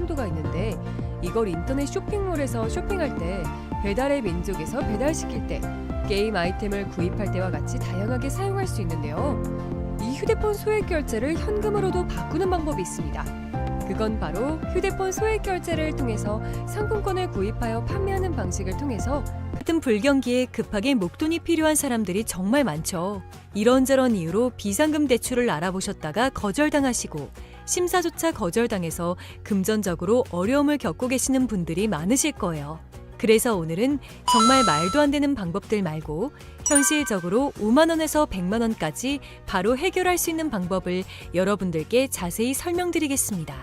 한도가 있는데 이걸 인터넷 쇼핑몰에서 쇼핑할 때, 배달의 민족에서 배달시킬 때, 게임 아이템을 구입할 때와 같이 다양하게 사용할 수 있는데요. 이 휴대폰 소액 결제를 현금으로도 바꾸는 방법이 있습니다. 그건 바로 휴대폰 소액 결제를 통해서 상품권을 구입하여 판매하는 방식을 통해서 같은 불경기에 급하게 목돈이 필요한 사람들이 정말 많죠. 이런저런 이유로 비상금 대출을 알아보셨다가 거절당하시고 심사조차 거절당해서 금전적으로 어려움을 겪고 계시는 분들이 많으실 거예요. 그래서 오늘은 정말 말도 안 되는 방법들 말고 현실적으로 5만 원에서 100만 원까지 바로 해결할 수 있는 방법을 여러분들께 자세히 설명드리겠습니다.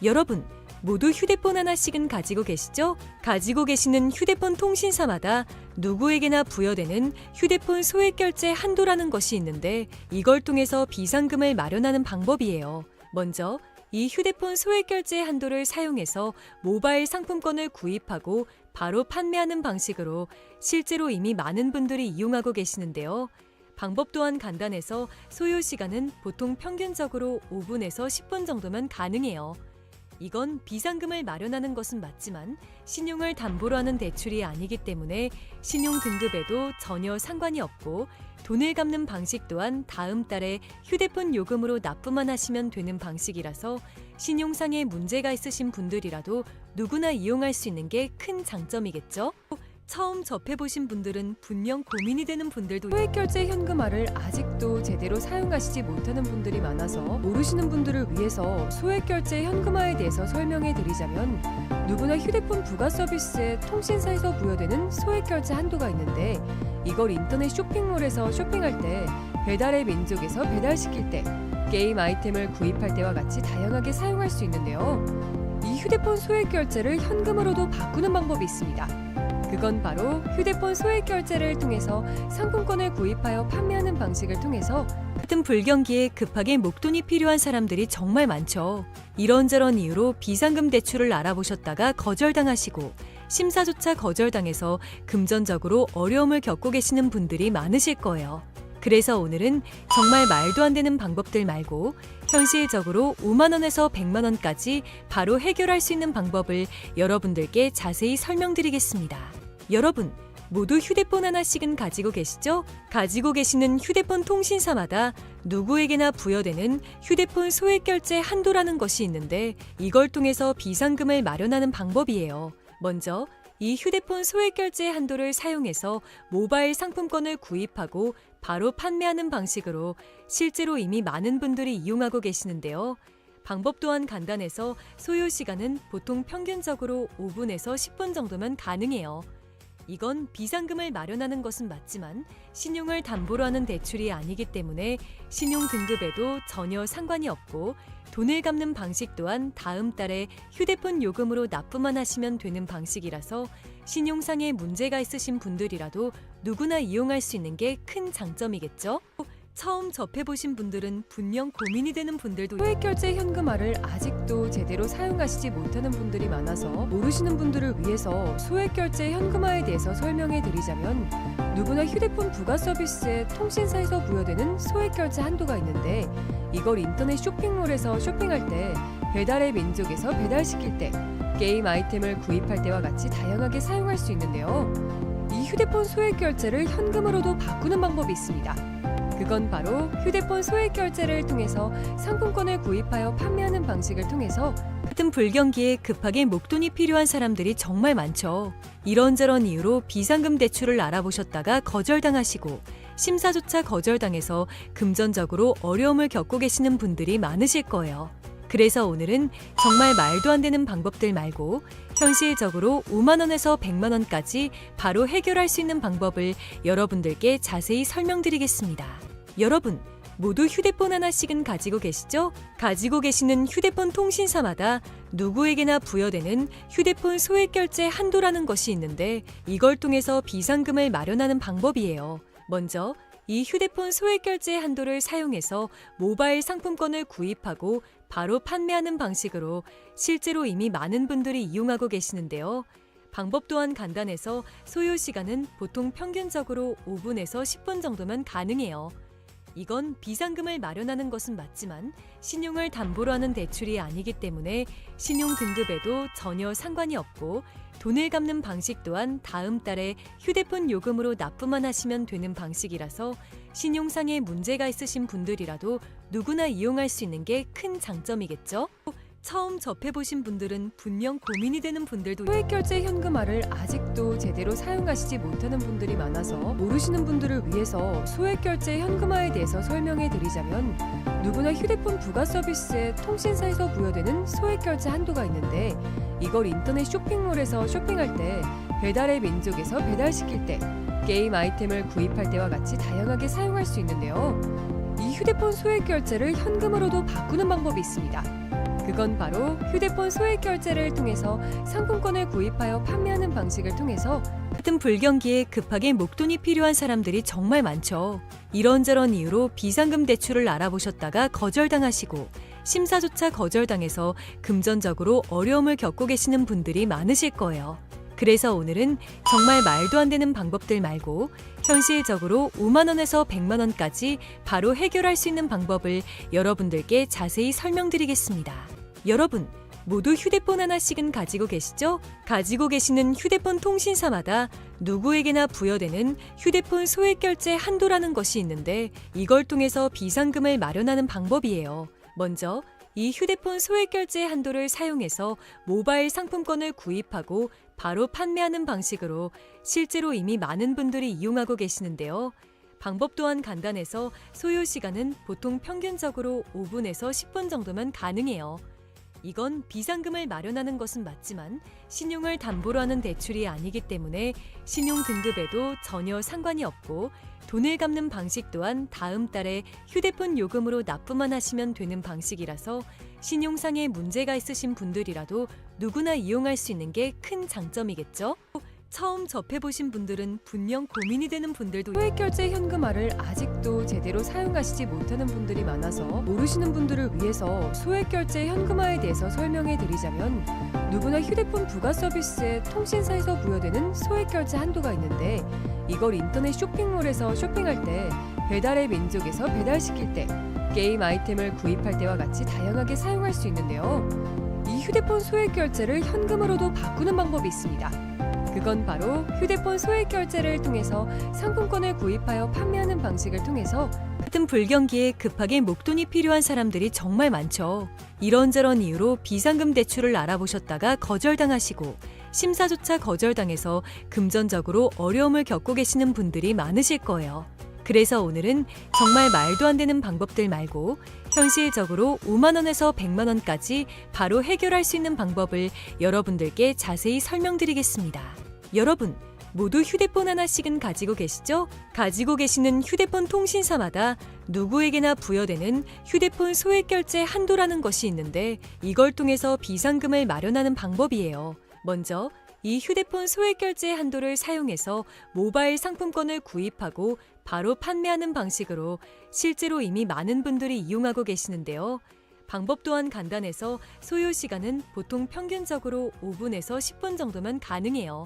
여러분, 모두 휴대폰 하나씩은 가지고 계시죠? 가지고 계시는 휴대폰 통신사마다 누구에게나 부여되는 휴대폰 소액 결제 한도라는 것이 있는데 이걸 통해서 비상금을 마련하는 방법이에요. 먼저 이 휴대폰 소액 결제 한도를 사용해서 모바일 상품권을 구입하고 바로 판매하는 방식으로 실제로 이미 많은 분들이 이용하고 계시는데요. 방법 또한 간단해서 소요 시간은 보통 평균적으로 5분에서 10분 정도면 가능해요. 이건 비상금을 마련하는 것은 맞지만 신용을 담보로 하는 대출이 아니기 때문에 신용 등급에도 전혀 상관이 없고 돈을 갚는 방식 또한 다음 달에 휴대폰 요금으로 납부만 하시면 되는 방식이라서 신용상의 문제가 있으신 분들이라도 누구나 이용할 수 있는 게 큰 장점이겠죠? 처음 접해보신 분들은 분명 고민이 되는 분들도 소액결제 현금화를 아직도 제대로 사용하시지 못하는 분들이 많아서 모르시는 분들을 위해서 소액결제 현금화에 대해서 설명해 드리자면, 누구나 휴대폰 부가 서비스에 통신사에서 부여되는 소액결제 한도가 있는데 이걸 인터넷 쇼핑몰에서 쇼핑할 때, 배달의 민족에서 배달시킬 때, 게임 아이템을 구입할 때와 같이 다양하게 사용할 수 있는데요. 이 휴대폰 소액결제를 현금으로도 바꾸는 방법이 있습니다. 그건 바로 휴대폰 소액 결제를 통해서 상품권을 구입하여 판매하는 방식을 통해서 같은 불경기에 급하게 목돈이 필요한 사람들이 정말 많죠. 이런저런 이유로 비상금 대출을 알아보셨다가 거절당하시고 심사조차 거절당해서 금전적으로 어려움을 겪고 계시는 분들이 많으실 거예요. 그래서 오늘은 정말 말도 안 되는 방법들 말고 현실적으로 5만 원에서 100만 원까지 바로 해결할 수 있는 방법을 여러분들께 자세히 설명드리겠습니다. 여러분, 모두 휴대폰 하나씩은 가지고 계시죠? 가지고 계시는 휴대폰 통신사마다 누구에게나 부여되는 휴대폰 소액 결제 한도라는 것이 있는데 이걸 통해서 비상금을 마련하는 방법이에요. 먼저 이 휴대폰 소액 결제 한도를 사용해서 모바일 상품권을 구입하고 바로 판매하는 방식으로 실제로 이미 많은 분들이 이용하고 계시는데요. 방법 또한 간단해서 소요 시간은 보통 평균적으로 5분에서 10분 정도면 가능해요. 이건 비상금을 마련하는 것은 맞지만 신용을 담보로 하는 대출이 아니기 때문에 신용 등급에도 전혀 상관이 없고 돈을 갚는 방식 또한 다음 달에 휴대폰 요금으로 납부만 하시면 되는 방식이라서 신용상의 문제가 있으신 분들이라도 누구나 이용할 수 있는 게 큰 장점이겠죠? 처음 접해보신 분들은 분명 고민이 되는 분들도 소액결제 현금화를 아직도 제대로 사용하시지 못하는 분들이 많아서 모르시는 분들을 위해서 소액결제 현금화에 대해서 설명해 드리자면, 누구나 휴대폰 부가 서비스에 통신사에서 부여되는 소액결제 한도가 있는데 이걸 인터넷 쇼핑몰에서 쇼핑할 때, 배달의 민족에서 배달시킬 때, 게임 아이템을 구입할 때와 같이 다양하게 사용할 수 있는데요. 이 휴대폰 소액 결제를 현금으로도 바꾸는 방법이 있습니다. 그건 바로 휴대폰 소액 결제를 통해서 상품권을 구입하여 판매하는 방식을 통해서 같은 불경기에 급하게 목돈이 필요한 사람들이 정말 많죠. 이런저런 이유로 비상금 대출을 알아보셨다가 거절당하시고 심사조차 거절당해서 금전적으로 어려움을 겪고 계시는 분들이 많으실 거예요. 그래서 오늘은 정말 말도 안 되는 방법들 말고 현실적으로 5만 원에서 100만 원까지 바로 해결할 수 있는 방법을 여러분들께 자세히 설명드리겠습니다. 여러분, 모두 휴대폰 하나씩은 가지고 계시죠? 가지고 계시는 휴대폰 통신사마다 누구에게나 부여되는 휴대폰 소액 결제 한도라는 것이 있는데 이걸 통해서 비상금을 마련하는 방법이에요. 먼저 이 휴대폰 소액 결제 한도를 사용해서 모바일 상품권을 구입하고 바로 판매하는 방식으로 실제로 이미 많은 분들이 이용하고 계시는데요. 방법 또한 간단해서 소요 시간은 보통 평균적으로 5분에서 10분 정도면 가능해요. 이건 비상금을 마련하는 것은 맞지만 신용을 담보로 하는 대출이 아니기 때문에 신용 등급에도 전혀 상관이 없고 돈을 갚는 방식 또한 다음 달에 휴대폰 요금으로 납부만 하시면 되는 방식이라서 신용상의 문제가 있으신 분들이라도 누구나 이용할 수 있는 게 큰 장점이겠죠? 처음 접해보신 분들은 분명 고민이 되는 분들도 소액결제 현금화를 아직도 제대로 사용하시지 못하는 분들이 많아서 모르시는 분들을 위해서 소액결제 현금화에 대해서 설명해 드리자면 누구나 휴대폰 부가 서비스에 통신사에서 부여되는 소액결제 한도가 있는데 이걸 인터넷 쇼핑몰에서 쇼핑할 때 배달의 민족에서 배달시킬 때 게임 아이템을 구입할 때와 같이 다양하게 사용할 수 있는데요. 이 휴대폰 소액결제를 현금으로도 바꾸는 방법이 있습니다. 그건 바로 휴대폰 소액결제를 통해서 상품권을 구입하여 판매하는 방식을 통해서 같은 불경기에 급하게 목돈이 필요한 사람들이 정말 많죠. 이런저런 이유로 비상금 대출을 알아보셨다가 거절당하시고 심사조차 거절당해서 금전적으로 어려움을 겪고 계시는 분들이 많으실 거예요. 그래서 오늘은 정말 말도 안 되는 방법들 말고 현실적으로 5만 원에서 100만 원까지 바로 해결할 수 있는 방법을 여러분들께 자세히 설명드리겠습니다. 여러분, 모두 휴대폰 하나씩은 가지고 계시죠? 가지고 계시는 휴대폰 통신사마다 누구에게나 부여되는 휴대폰 소액결제 한도라는 것이 있는데 이걸 통해서 비상금을 마련하는 방법이에요. 먼저 이 휴대폰 소액결제 한도를 사용해서 모바일 상품권을 구입하고 바로 판매하는 방식으로 실제로 이미 많은 분들이 이용하고 계시는데요. 방법 또한 간단해서 소요 시간은 보통 평균적으로 5분에서 10분 정도면 가능해요. 이건 비상금을 마련하는 것은 맞지만 신용을 담보로 하는 대출이 아니기 때문에 신용 등급에도 전혀 상관이 없고 돈을 갚는 방식 또한 다음 달에 휴대폰 요금으로 납부만 하시면 되는 방식이라서 신용상의 문제가 있으신 분들이라도 누구나 이용할 수 있는 게 큰 장점이겠죠? 처음 접해보신 분들은 분명 고민이 되는 분들도 소액결제 현금화를 아직도 제대로 사용하시지 못하는 분들이 많아서 모르시는 분들을 위해서 소액결제 현금화에 대해서 설명해 드리자면 누구나 휴대폰 부가 서비스에 통신사에서 부여되는 소액결제 한도가 있는데 이걸 인터넷 쇼핑몰에서 쇼핑할 때 배달의 민족에서 배달시킬 때 게임 아이템을 구입할 때와 같이 다양하게 사용할 수 있는데요. 이 휴대폰 소액결제를 현금으로도 바꾸는 방법이 있습니다. 그건 바로 휴대폰 소액결제를 통해서 상품권을 구입하여 판매하는 방식을 통해서 같은 불경기에 급하게 목돈이 필요한 사람들이 정말 많죠. 이런저런 이유로 비상금 대출을 알아보셨다가 거절당하시고 심사조차 거절당해서 금전적으로 어려움을 겪고 계시는 분들이 많으실 거예요. 그래서 오늘은 정말 말도 안 되는 방법들 말고 현실적으로 5만 원에서 100만 원까지 바로 해결할 수 있는 방법을 여러분들께 자세히 설명드리겠습니다. 여러분, 모두 휴대폰 하나씩은 가지고 계시죠? 가지고 계시는 휴대폰 통신사마다 누구에게나 부여되는 휴대폰 소액결제 한도라는 것이 있는데 이걸 통해서 비상금을 마련하는 방법이에요. 먼저 이 휴대폰 소액결제 한도를 사용해서 모바일 상품권을 구입하고 바로 판매하는 방식으로 실제로 이미 많은 분들이 이용하고 계시는데요. 방법 또한 간단해서 소요 시간은 보통 평균적으로 5분에서 10분 정도면 가능해요.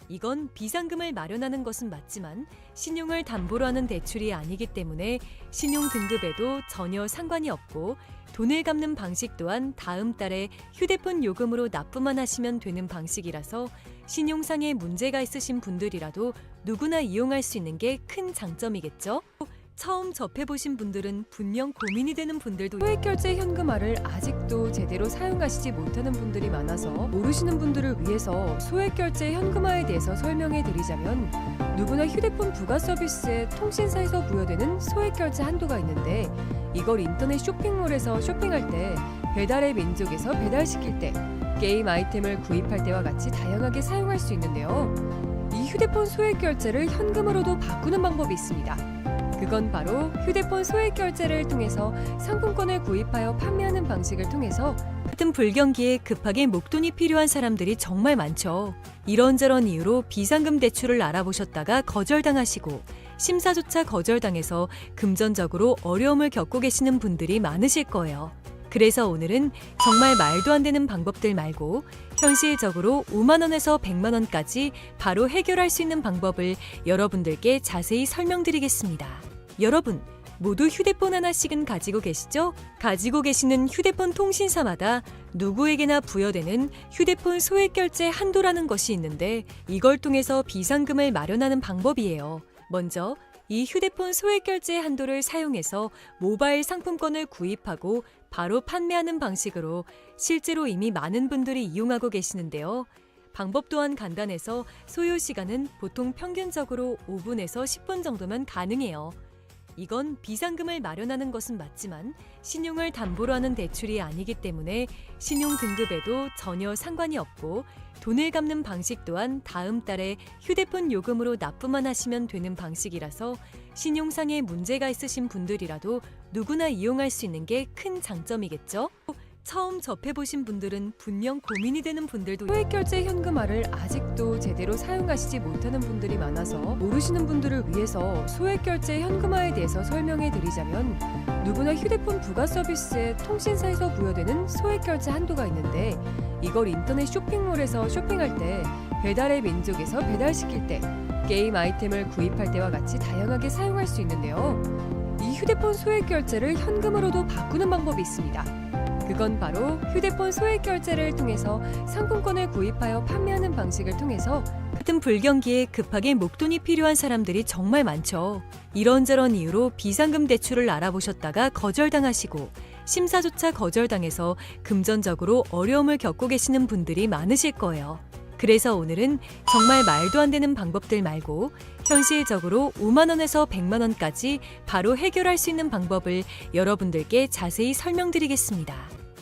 이건 비상금을 마련하는 것은 맞지만 신용을 담보로 하는 대출이 아니기 때문에 신용 등급에도 전혀 상관이 없고 돈을 갚는 방식 또한 다음 달에 휴대폰 요금으로 납부만 하시면 되는 방식이라서 신용상의 문제가 있으신 분들이라도 누구나 이용할 수 있는 게 큰 장점이겠죠? 처음 접해보신 분들은 분명 고민이 되는 분들도 소액결제 현금화를 아직도 제대로 사용하시지 못하는 분들이 많아서 모르시는 분들을 위해서 소액결제 현금화에 대해서 설명해 드리자면 누구나 휴대폰 부가 서비스에 통신사에서 부여되는 소액결제 한도가 있는데 이걸 인터넷 쇼핑몰에서 쇼핑할 때 배달의 민족에서 배달시킬 때 게임 아이템을 구입할 때와 같이 다양하게 사용할 수 있는데요. 이 휴대폰 소액결제를 현금으로도 바꾸는 방법이 있습니다. 그건 바로 휴대폰 소액결제를 통해서 상품권을 구입하여 판매하는 방식을 통해서 같은 불경기에 급하게 목돈이 필요한 사람들이 정말 많죠. 이런저런 이유로 비상금 대출을 알아보셨다가 거절당하시고 심사조차 거절당해서 금전적으로 어려움을 겪고 계시는 분들이 많으실 거예요. 그래서 오늘은 정말 말도 안 되는 방법들 말고 현실적으로 5만 원에서 100만 원까지 바로 해결할 수 있는 방법을 여러분들께 자세히 설명드리겠습니다. 여러분, 모두 휴대폰 하나씩은 가지고 계시죠? 가지고 계시는 휴대폰 통신사마다 누구에게나 부여되는 휴대폰 소액 결제 한도라는 것이 있는데 이걸 통해서 비상금을 마련하는 방법이에요. 먼저 이 휴대폰 소액 결제 한도를 사용해서 모바일 상품권을 구입하고 바로 판매하는 방식으로 실제로 이미 많은 분들이 이용하고 계시는데요. 방법 또한 간단해서 소요 시간은 보통 평균적으로 5분에서 10분 정도면 가능해요. 이건 비상금을 마련하는 것은 맞지만 신용을 담보로 하는 대출이 아니기 때문에 신용 등급에도 전혀 상관이 없고 돈을 갚는 방식 또한 다음 달에 휴대폰 요금으로 납부만 하시면 되는 방식이라서 신용상에 문제가 있으신 분들이라도 누구나 이용할 수 있는 게 큰 장점이겠죠? 처음 접해보신 분들은 분명 고민이 되는 분들도 소액결제 현금화를 아직도 제대로 사용하시지 못하는 분들이 많아서 모르시는 분들을 위해서 소액결제 현금화에 대해서 설명해 드리자면 누구나 휴대폰 부가 서비스에 통신사에서 부여되는 소액결제 한도가 있는데 이걸 인터넷 쇼핑몰에서 쇼핑할 때 배달의 민족에서 배달시킬 때 게임 아이템을 구입할 때와 같이 다양하게 사용할 수 있는데요. 이 휴대폰 소액결제를 현금으로도 바꾸는 방법이 있습니다. 그건 바로 휴대폰 소액 결제를 통해서 상품권을 구입하여 판매하는 방식을 통해서 같은 불경기에 급하게 목돈이 필요한 사람들이 정말 많죠. 이런저런 이유로 비상금 대출을 알아보셨다가 거절당하시고 심사조차 거절당해서 금전적으로 어려움을 겪고 계시는 분들이 많으실 거예요. 그래서 오늘은 정말 말도 안 되는 방법들 말고 현실적으로 5만 원에서 100만 원까지 바로 해결할 수 있는 방법을 여러분들께 자세히 설명드리겠습니다.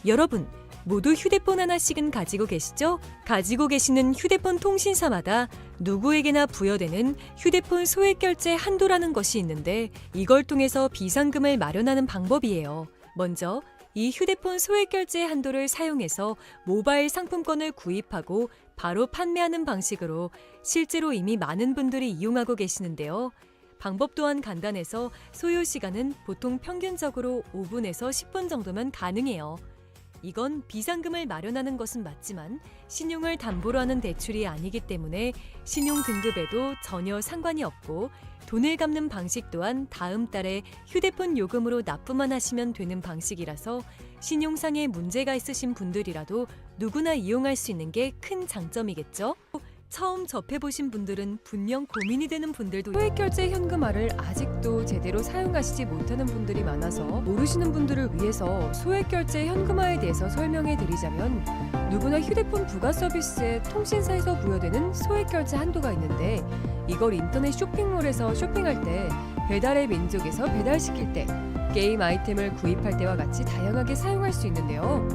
여러분, 모두 휴대폰 하나씩은 가지고 계시죠? 가지고 계시는 휴대폰 통신사마다 누구에게나 부여되는 휴대폰 소액 결제 한도라는 것이 있는데 이걸 통해서 비상금을 마련하는 방법이에요. 먼저 이 휴대폰 소액 결제 한도를 사용해서 모바일 상품권을 구입하고 바로 판매하는 방식으로 실제로 이미 많은 분들이 이용하고 계시는데요. 방법 또한 간단해서 소요 시간은 보통 평균적으로 5분에서 10분 정도면 가능해요. 이건 비상금을 마련하는 것은 맞지만 신용을 담보로 하는 대출이 아니기 때문에 신용 등급에도 전혀 상관이 없고 돈을 갚는 방식 또한 다음 달에 휴대폰 요금으로 납부만 하시면 되는 방식이라서 신용상에 문제가 있으신 분들이라도 누구나 이용할 수 있는 게 큰 장점이겠죠? 처음 접해보신 분들은 분명 고민이 되는 분들도 소액결제 현금화를 아직도 제대로 사용하시지 못하는 분들이 많아서 모르시는 분들을 위해서 소액결제 현금화에 대해서 설명해 드리자면 누구나 휴대폰 부가 서비스에 통신사에서 부여되는 소액결제 한도가 있는데 이걸 인터넷 쇼핑몰에서 쇼핑할 때 배달의 민족에서 배달시킬 때 게임 아이템을 구입할 때와 같이 다양하게 사용할 수 있는데요.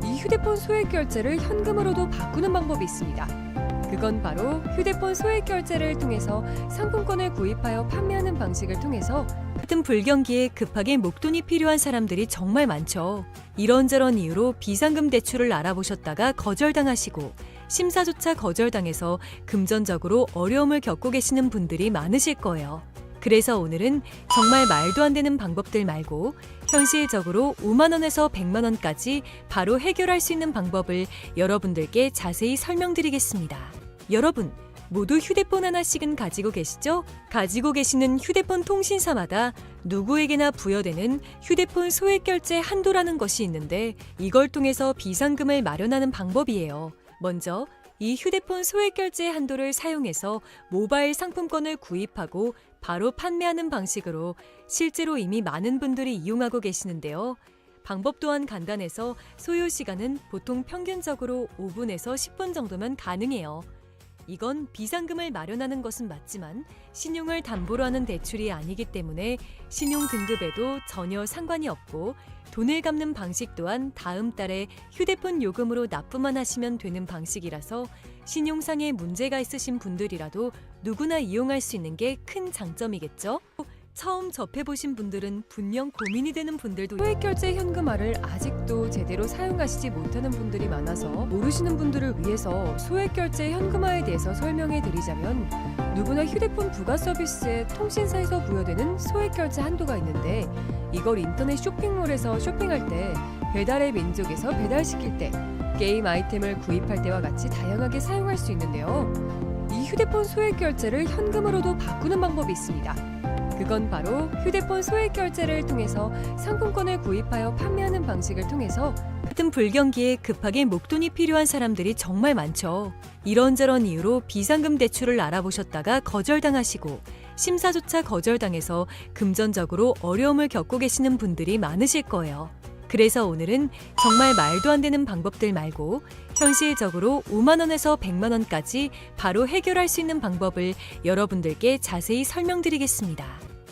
이 휴대폰 소액결제를 현금으로도 바꾸는 방법이 있습니다. 그건 바로 휴대폰 소액 결제를 통해서 상품권을 구입하여 판매하는 방식을 통해서 같은 불경기에 급하게 목돈이 필요한 사람들이 정말 많죠. 이런저런 이유로 비상금 대출을 알아보셨다가 거절당하시고 심사조차 거절당해서 금전적으로 어려움을 겪고 계시는 분들이 많으실 거예요. 그래서 오늘은 정말 말도 안 되는 방법들 말고 현실적으로 5만 원에서 100만 원까지 바로 해결할 수 있는 방법을 여러분들께 자세히 설명드리겠습니다. 여러분, 모두 휴대폰 하나씩은 가지고 계시죠? 가지고 계시는 휴대폰 통신사마다 누구에게나 부여되는 휴대폰 소액 결제 한도라는 것이 있는데 이걸 통해서 비상금을 마련하는 방법이에요. 먼저 이 휴대폰 소액 결제 한도를 사용해서 모바일 상품권을 구입하고 바로 판매하는 방식으로 실제로 이미 많은 분들이 이용하고 계시는데요. 방법 또한 간단해서 소요 시간은 보통 평균적으로 5분에서 10분 정도면 가능해요. 이건 비상금을 마련하는 것은 맞지만 신용을 담보로 하는 대출이 아니기 때문에 신용 등급에도 전혀 상관이 없고 돈을 갚는 방식 또한 다음 달에 휴대폰 요금으로 납부만 하시면 되는 방식이라서 신용상에 문제가 있으신 분들이라도 누구나 이용할 수 있는 게 큰 장점이겠죠? 처음 접해보신 분들은 분명 고민이 되는 분들도 소액결제 현금화를 아직도 제대로 사용하시지 못하는 분들이 많아서 모르시는 분들을 위해서 소액결제 현금화에 대해서 설명해 드리자면 누구나 휴대폰 부가 서비스에 통신사에서 부여되는 소액결제 한도가 있는데 이걸 인터넷 쇼핑몰에서 쇼핑할 때 배달의 민족에서 배달시킬 때 게임 아이템을 구입할 때와 같이 다양하게 사용할 수 있는데요. 이 휴대폰 소액결제를 현금으로도 바꾸는 방법이 있습니다. 그건 바로 휴대폰 소액 결제를 통해서 상품권을 구입하여 판매하는 방식을 통해서 같은 불경기에 급하게 목돈이 필요한 사람들이 정말 많죠. 이런저런 이유로 비상금 대출을 알아보셨다가 거절당하시고 심사조차 거절당해서 금전적으로 어려움을 겪고 계시는 분들이 많으실 거예요. 그래서 오늘은 정말 말도 안 되는 방법들 말고 현실적으로 5만 원에서 100만 원까지 바로 해결할 수 있는 방법을 여러분들께 자세히 설명드리겠습니다.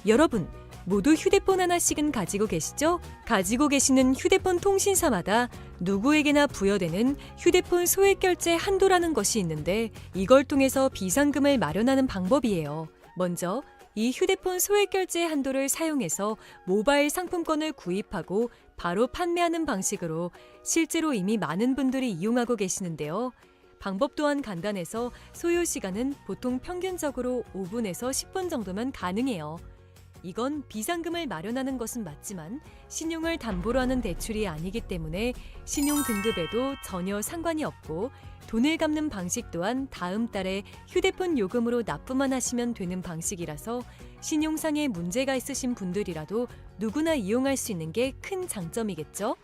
여러분, 모두 휴대폰 하나씩은 가지고 계시죠? 가지고 계시는 휴대폰 통신사마다 누구에게나 부여되는 휴대폰 소액 결제 한도라는 것이 있는데 이걸 통해서 비상금을 마련하는 방법이에요. 먼저 이 휴대폰 소액 결제 한도를 사용해서 모바일 상품권을 구입하고 바로 판매하는 방식으로 실제로 이미 많은 분들이 이용하고 계시는데요. 방법 또한 간단해서 소요 시간은 보통 평균적으로 5분에서 10분 정도면 가능해요. 이건 비상금을 마련하는 것은 맞지만 신용을 담보로 하는 대출이 아니기 때문에 신용 등급에도 전혀 상관이 없고 돈을 갚는 방식 또한 다음 달에 휴대폰 요금으로 납부만 하시면 되는 방식이라서 신용상에 문제가 있으신 분들이라도 누구나 이용할 수 있는 게 큰 장점이겠죠?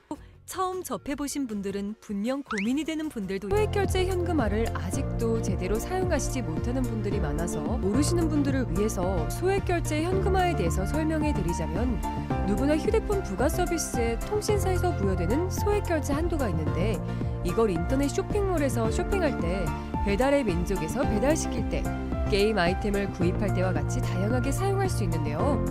처음 접해보신 분들은 분명 고민이 되는 분들도 소액 결제 현금화를 아직도 제대로 사용하시지 못하는 분들이 많아서 모르시는 분들을 위해서 소액 결제 현금화에 대해서 설명해 드리자면 누구나 휴대폰 부가 서비스에 통신사에서 부여되는 소액 결제 한도가 있는데 이걸 인터넷 쇼핑몰에서 쇼핑할 때 배달의 민족에서 배달시킬 때 게임 아이템을 구입할 때와 같이 다양하게 사용할 수 있는데요.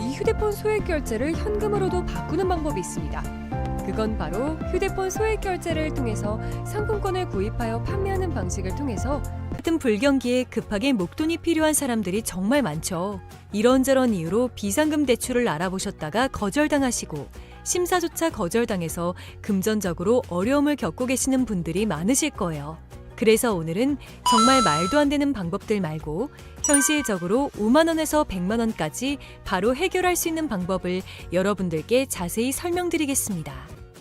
이 휴대폰 소액 결제를 현금으로도 바꾸는 방법이 있습니다. 그건 바로 휴대폰 소액 결제를 통해서 상품권을 구입하여 판매하는 방식을 통해서 같은 불경기에 급하게 목돈이 필요한 사람들이 정말 많죠. 이런저런 이유로 비상금 대출을 알아보셨다가 거절당하시고 심사조차 거절당해서 금전적으로 어려움을 겪고 계시는 분들이 많으실 거예요. 그래서 오늘은 정말 말도 안 되는 방법들 말고 현실적으로 5만 원에서 100만 원까지 바로 해결할 수 있는 방법을 여러분들께 자세히 설명드리겠습니다.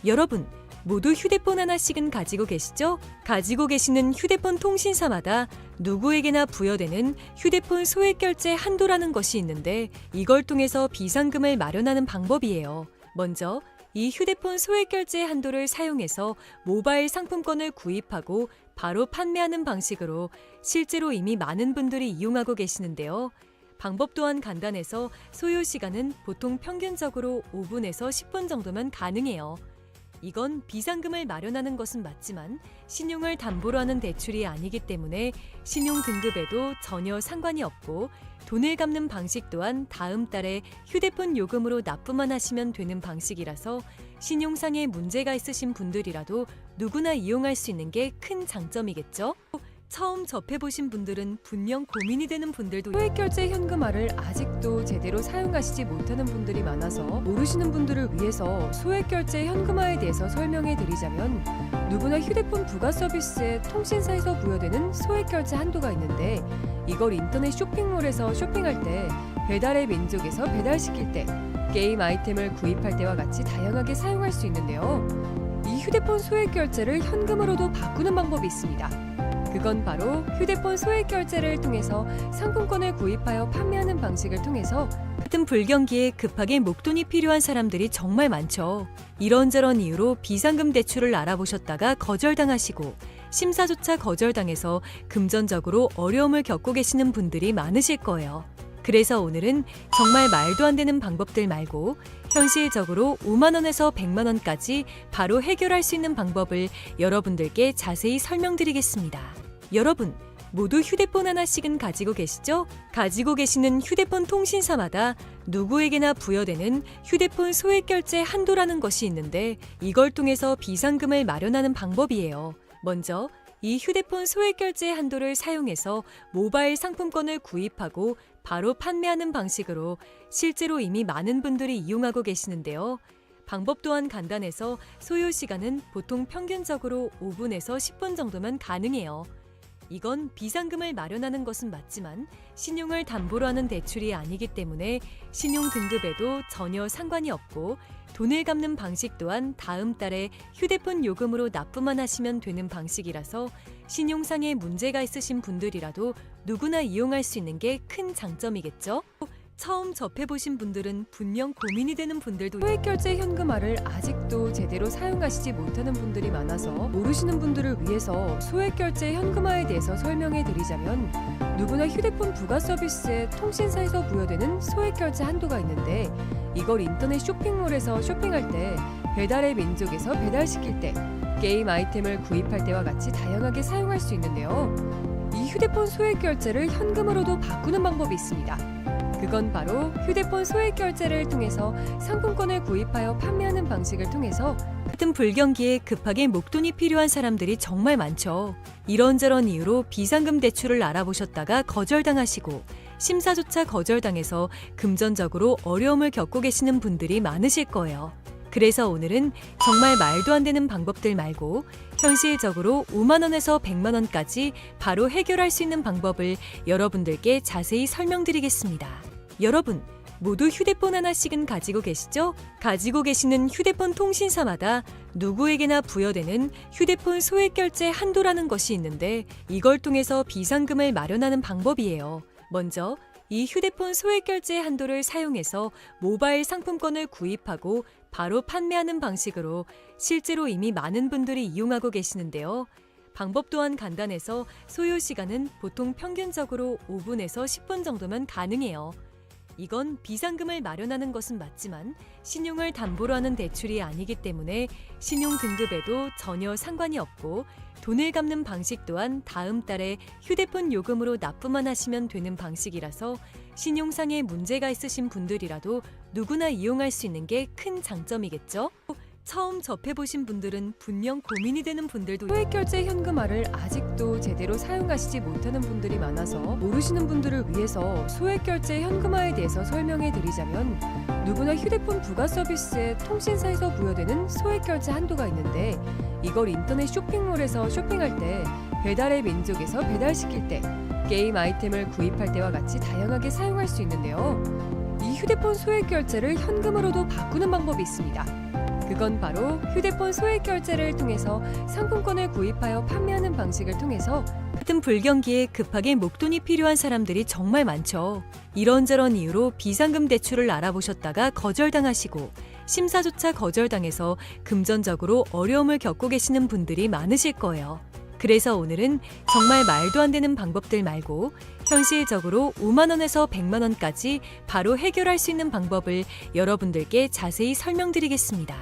여러분, 모두 휴대폰 하나씩은 가지고 계시죠? 가지고 계시는 휴대폰 통신사마다 누구에게나 부여되는 휴대폰 소액 결제 한도라는 것이 있는데 이걸 통해서 비상금을 마련하는 방법이에요. 먼저 이 휴대폰 소액 결제 한도를 사용해서 모바일 상품권을 구입하고 바로 판매하는 방식으로 실제로 이미 많은 분들이 이용하고 계시는데요. 방법 또한 간단해서 소요 시간은 보통 평균적으로 5분에서 10분 정도면 가능해요. 이건 비상금을 마련하는 것은 맞지만 신용을 담보로 하는 대출이 아니기 때문에 신용 등급에도 전혀 상관이 없고 돈을 갚는 방식 또한 다음 달에 휴대폰 요금으로 납부만 하시면 되는 방식이라서 신용상에 문제가 있으신 분들이라도 누구나 이용할 수 있는 게 큰 장점이겠죠? 처음 접해보신 분들은 분명 고민이 되는 분들도 소액 결제 현금화를 아직도 제대로 사용하시지 못하는 분들이 많아서 모르시는 분들을 위해서 소액 결제 현금화에 대해서 설명해 드리자면 누구나 휴대폰 부가 서비스에 통신사에서 부여되는 소액 결제 한도가 있는데 이걸 인터넷 쇼핑몰에서 쇼핑할 때 배달의 민족에서 배달시킬 때 게임 아이템을 구입할 때와 같이 다양하게 사용할 수 있는데요. 이 휴대폰 소액 결제를 현금으로도 바꾸는 방법이 있습니다. 그건 바로 휴대폰 소액 결제를 통해서 상품권을 구입하여 판매하는 방식을 통해서 같은 불경기에 급하게 목돈이 필요한 사람들이 정말 많죠. 이런저런 이유로 비상금 대출을 알아보셨다가 거절당하시고 심사조차 거절당해서 금전적으로 어려움을 겪고 계시는 분들이 많으실 거예요. 그래서 오늘은 정말 말도 안 되는 방법들 말고 현실적으로 5만 원에서 100만 원까지 바로 해결할 수 있는 방법을 여러분들께 자세히 설명드리겠습니다. 여러분, 모두 휴대폰 하나씩은 가지고 계시죠? 가지고 계시는 휴대폰 통신사마다 누구에게나 부여되는 휴대폰 소액 결제 한도라는 것이 있는데 이걸 통해서 비상금을 마련하는 방법이에요. 먼저 이 휴대폰 소액 결제 한도를 사용해서 모바일 상품권을 구입하고 바로 판매하는 방식으로 실제로 이미 많은 분들이 이용하고 계시는데요. 방법 또한 간단해서 소요 시간은 보통 평균적으로 5분에서 10분 정도면 가능해요. 이건 비상금을 마련하는 것은 맞지만 신용을 담보로 하는 대출이 아니기 때문에 신용 등급에도 전혀 상관이 없고 돈을 갚는 방식 또한 다음 달에 휴대폰 요금으로 납부만 하시면 되는 방식이라서 신용상에 문제가 있으신 분들이라도 누구나 이용할 수 있는 게 큰 장점이겠죠? 처음 접해보신 분들은 분명 고민이 되는 분들도 소액결제 현금화를 아직도 제대로 사용하시지 못하는 분들이 많아서 모르시는 분들을 위해서 소액결제 현금화에 대해서 설명해 드리자면, 누구나 휴대폰 부가 서비스에 통신사에서 부여되는 소액결제 한도가 있는데, 이걸 인터넷 쇼핑몰에서 쇼핑할 때, 배달의 민족에서 배달시킬 때, 게임 아이템을 구입할 때와 같이 다양하게 사용할 수 있는데요. 이 휴대폰 소액결제를 현금으로도 바꾸는 방법이 있습니다. 그건 바로 휴대폰 소액결제를 통해서 상품권을 구입하여 판매하는 방식을 통해서 같은 불경기에 급하게 목돈이 필요한 사람들이 정말 많죠. 이런저런 이유로 비상금 대출을 알아보셨다가 거절당하시고 심사조차 거절당해서 금전적으로 어려움을 겪고 계시는 분들이 많으실 거예요. 그래서 오늘은 정말 말도 안 되는 방법들 말고 현실적으로 5만 원에서 100만 원까지 바로 해결할 수 있는 방법을 여러분들께 자세히 설명드리겠습니다. 여러분, 모두 휴대폰 하나씩은 가지고 계시죠? 가지고 계시는 휴대폰 통신사마다 누구에게나 부여되는 휴대폰 소액결제 한도라는 것이 있는데, 이걸 통해서 비상금을 마련하는 방법이에요. 먼저 이 휴대폰 소액결제 한도를 사용해서 모바일 상품권을 구입하고 바로 판매하는 방식으로 실제로 이미 많은 분들이 이용하고 계시는데요. 방법 또한 간단해서 소요 시간은 보통 평균적으로 5분에서 10분 정도면 가능해요. 이건 비상금을 마련하는 것은 맞지만 신용을 담보로 하는 대출이 아니기 때문에 신용 등급에도 전혀 상관이 없고, 돈을 갚는 방식 또한 다음 달에 휴대폰 요금으로 납부만 하시면 되는 방식이라서 신용상의 문제가 있으신 분들이라도 누구나 이용할 수 있는 게 큰 장점이겠죠? 처음 접해보신 분들은 분명 고민이 되는 분들도 소액결제 현금화를 아직도 제대로 사용하시지 못하는 분들이 많아서 모르시는 분들을 위해서 소액결제 현금화에 대해서 설명해 드리자면, 누구나 휴대폰 부가 서비스에 통신사에서 부여되는 소액결제 한도가 있는데, 이걸 인터넷 쇼핑몰에서 쇼핑할 때, 배달의 민족에서 배달시킬 때, 게임 아이템을 구입할 때와 같이 다양하게 사용할 수 있는데요. 이 휴대폰 소액결제를 현금으로도 바꾸는 방법이 있습니다. 그건 바로 휴대폰 소액결제를 통해서 상품권을 구입하여 판매하는 방식을 통해서 같은 불경기에 급하게 목돈이 필요한 사람들이 정말 많죠. 이런저런 이유로 비상금 대출을 알아보셨다가 거절당하시고 심사조차 거절당해서 금전적으로 어려움을 겪고 계시는 분들이 많으실 거예요. 그래서 오늘은 정말 말도 안 되는 방법들 말고 현실적으로 5만 원에서 100만 원까지 바로 해결할 수 있는 방법을 여러분들께 자세히 설명드리겠습니다.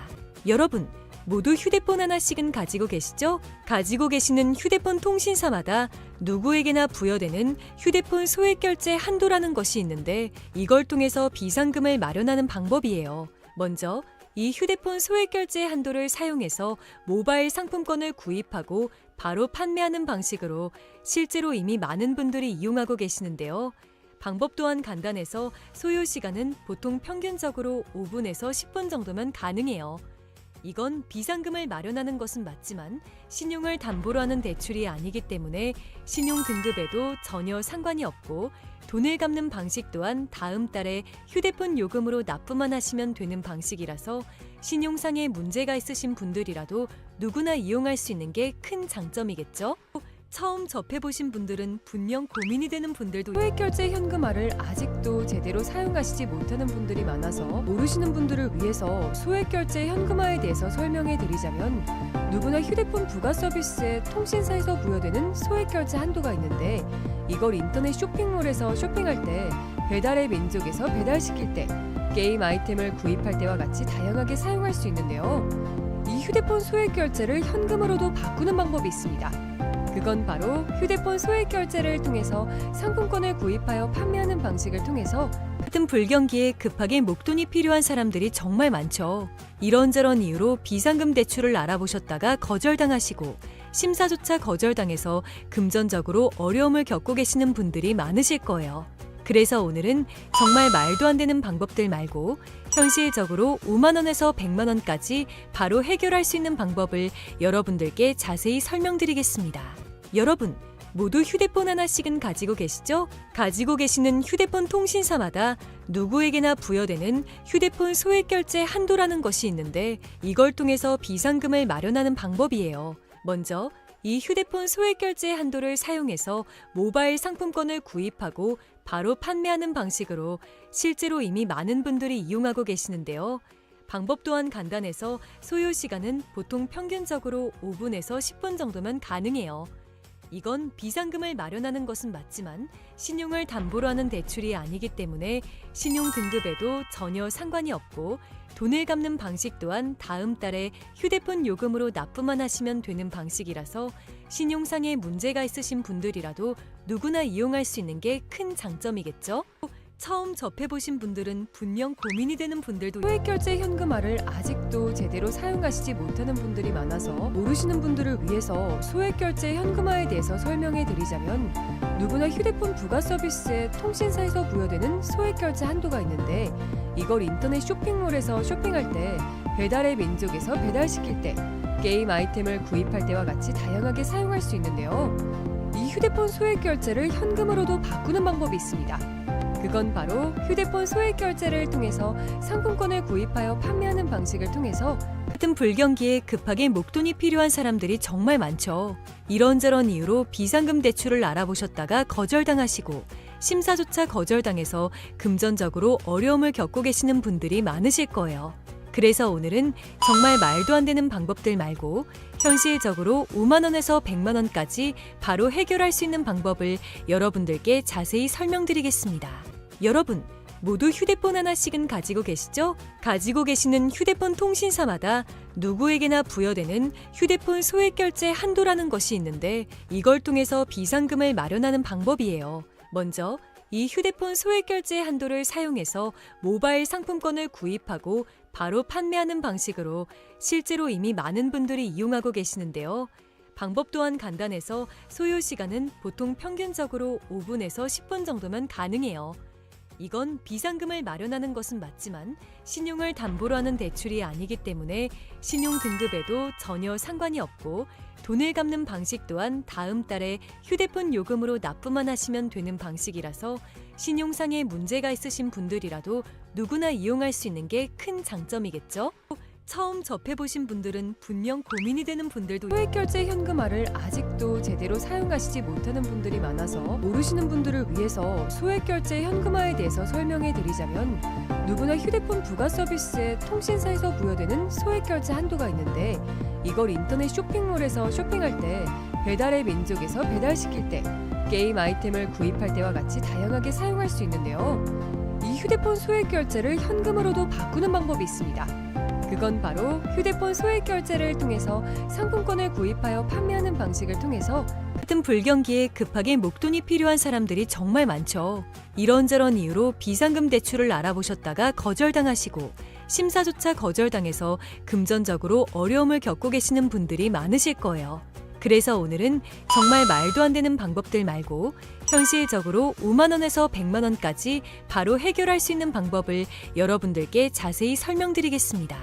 여러분, 모두 휴대폰 하나씩은 가지고 계시죠? 가지고 계시는 휴대폰 통신사마다 누구에게나 부여되는 휴대폰 소액결제 한도라는 것이 있는데, 이걸 통해서 비상금을 마련하는 방법이에요. 먼저 이 휴대폰 소액결제 한도를 사용해서 모바일 상품권을 구입하고 바로 판매하는 방식으로 실제로 이미 많은 분들이 이용하고 계시는데요. 방법 또한 간단해서 소요 시간은 보통 평균적으로 5분에서 10분 정도면 가능해요. 이건 비상금을 마련하는 것은 맞지만 신용을 담보로 하는 대출이 아니기 때문에 신용 등급에도 전혀 상관이 없고, 돈을 갚는 방식 또한 다음 달에 휴대폰 요금으로 납부만 하시면 되는 방식이라서 신용상의 문제가 있으신 분들이라도 누구나 이용할 수 있는 게 큰 장점이겠죠? 처음 접해보신 분들은 분명 고민이 되는 분들도 소액결제 현금화를 아직도 제대로 사용하시지 못하는 분들이 많아서 모르시는 분들을 위해서 소액결제 현금화에 대해서 설명해 드리자면, 누구나 휴대폰 부가 서비스에 통신사에서 부여되는 소액결제 한도가 있는데, 이걸 인터넷 쇼핑몰에서 쇼핑할 때, 배달의 민족에서 배달시킬 때, 게임 아이템을 구입할 때와 같이 다양하게 사용할 수 있는데요. 이 휴대폰 소액결제를 현금으로도 바꾸는 방법이 있습니다. 그건 바로 휴대폰 소액결제를 통해서 상품권을 구입하여 판매하는 방식을 통해서 같은 불경기에 급하게 목돈이 필요한 사람들이 정말 많죠. 이런저런 이유로 비상금 대출을 알아보셨다가 거절당하시고 심사조차 거절당해서 금전적으로 어려움을 겪고 계시는 분들이 많으실 거예요. 그래서 오늘은 정말 말도 안 되는 방법들 말고 현실적으로 5만 원에서 100만 원까지 바로 해결할 수 있는 방법을 여러분들께 자세히 설명드리겠습니다. 여러분, 모두 휴대폰 하나씩은 가지고 계시죠? 가지고 계시는 휴대폰 통신사마다 누구에게나 부여되는 휴대폰 소액결제 한도라는 것이 있는데, 이걸 통해서 비상금을 마련하는 방법이에요. 먼저 이 휴대폰 소액결제 한도를 사용해서 모바일 상품권을 구입하고 바로 판매하는 방식으로 실제로 이미 많은 분들이 이용하고 계시는데요. 방법 또한 간단해서 소요 시간은 보통 평균적으로 5분에서 10분 정도면 가능해요. 이건 비상금을 마련하는 것은 맞지만 신용을 담보로 하는 대출이 아니기 때문에 신용 등급에도 전혀 상관이 없고 돈을 갚는 방식 또한 다음 달에 휴대폰 요금으로 납부만 하시면 되는 방식이라서 신용상에 문제가 있으신 분들이라도 누구나 이용할 수 있는 게 큰 장점이겠죠? 처음 접해보신 분들은 분명 고민이 되는 분들도 소액결제 현금화를 아직도 제대로 사용하시지 못하는 분들이 많아서 모르시는 분들을 위해서 소액결제 현금화에 대해서 설명해 드리자면 누구나 휴대폰 부가 서비스에 통신사에서 부여되는 소액결제 한도가 있는데 이걸 인터넷 쇼핑몰에서 쇼핑할 때 배달의 민족에서 배달시킬 때 게임 아이템을 구입할 때와 같이 다양하게 사용할 수 있는데요. 이 휴대폰 소액결제를 현금으로도 바꾸는 방법이 있습니다. 그건 바로 휴대폰 소액결제를 통해서 상품권을 구입하여 판매하는 방식을 통해서 같은 불경기에 급하게 목돈이 필요한 사람들이 정말 많죠. 이런저런 이유로 비상금 대출을 알아보셨다가 거절당하시고 심사조차 거절당해서 금전적으로 어려움을 겪고 계시는 분들이 많으실 거예요. 그래서 오늘은 정말 말도 안 되는 방법들 말고 현실적으로 5만 원에서 100만 원까지 바로 해결할 수 있는 방법을 여러분들께 자세히 설명드리겠습니다. 여러분, 모두 휴대폰 하나씩은 가지고 계시죠? 가지고 계시는 휴대폰 통신사마다 누구에게나 부여되는 휴대폰 소액결제 한도라는 것이 있는데 이걸 통해서 비상금을 마련하는 방법이에요. 먼저 이 휴대폰 소액결제 한도를 사용해서 모바일 상품권을 구입하고 바로 판매하는 방식으로 실제로 이미 많은 분들이 이용하고 계시는데요. 방법 또한 간단해서 소요 시간은 보통 평균적으로 5분에서 10분 정도면 가능해요. 이건 비상금을 마련하는 것은 맞지만 신용을 담보로 하는 대출이 아니기 때문에 신용 등급에도 전혀 상관이 없고 돈을 갚는 방식 또한 다음 달에 휴대폰 요금으로 납부만 하시면 되는 방식이라서 신용상에 문제가 있으신 분들이라도 누구나 이용할 수 있는 게 큰 장점이겠죠? 처음 접해보신 분들은 분명 고민이 되는 분들도 소액결제 현금화를 아직도 제대로 사용하시지 못하는 분들이 많아서 모르시는 분들을 위해서 소액결제 현금화에 대해서 설명해 드리자면 누구나 휴대폰 부가 서비스에 통신사에서 부여되는 소액결제 한도가 있는데 이걸 인터넷 쇼핑몰에서 쇼핑할 때 배달의 민족에서 배달시킬 때 게임 아이템을 구입할 때와 같이 다양하게 사용할 수 있는데요. 이 휴대폰 소액결제를 현금으로도 바꾸는 방법이 있습니다. 그건 바로 휴대폰 소액결제를 통해서 상품권을 구입하여 판매하는 방식을 통해서 같은 불경기에 급하게 목돈이 필요한 사람들이 정말 많죠. 이런저런 이유로 비상금 대출을 알아보셨다가 거절당하시고 심사조차 거절당해서 금전적으로 어려움을 겪고 계시는 분들이 많으실 거예요. 그래서 오늘은 정말 말도 안 되는 방법들 말고 현실적으로 5만 원에서 100만 원까지 바로 해결할 수 있는 방법을 여러분들께 자세히 설명드리겠습니다.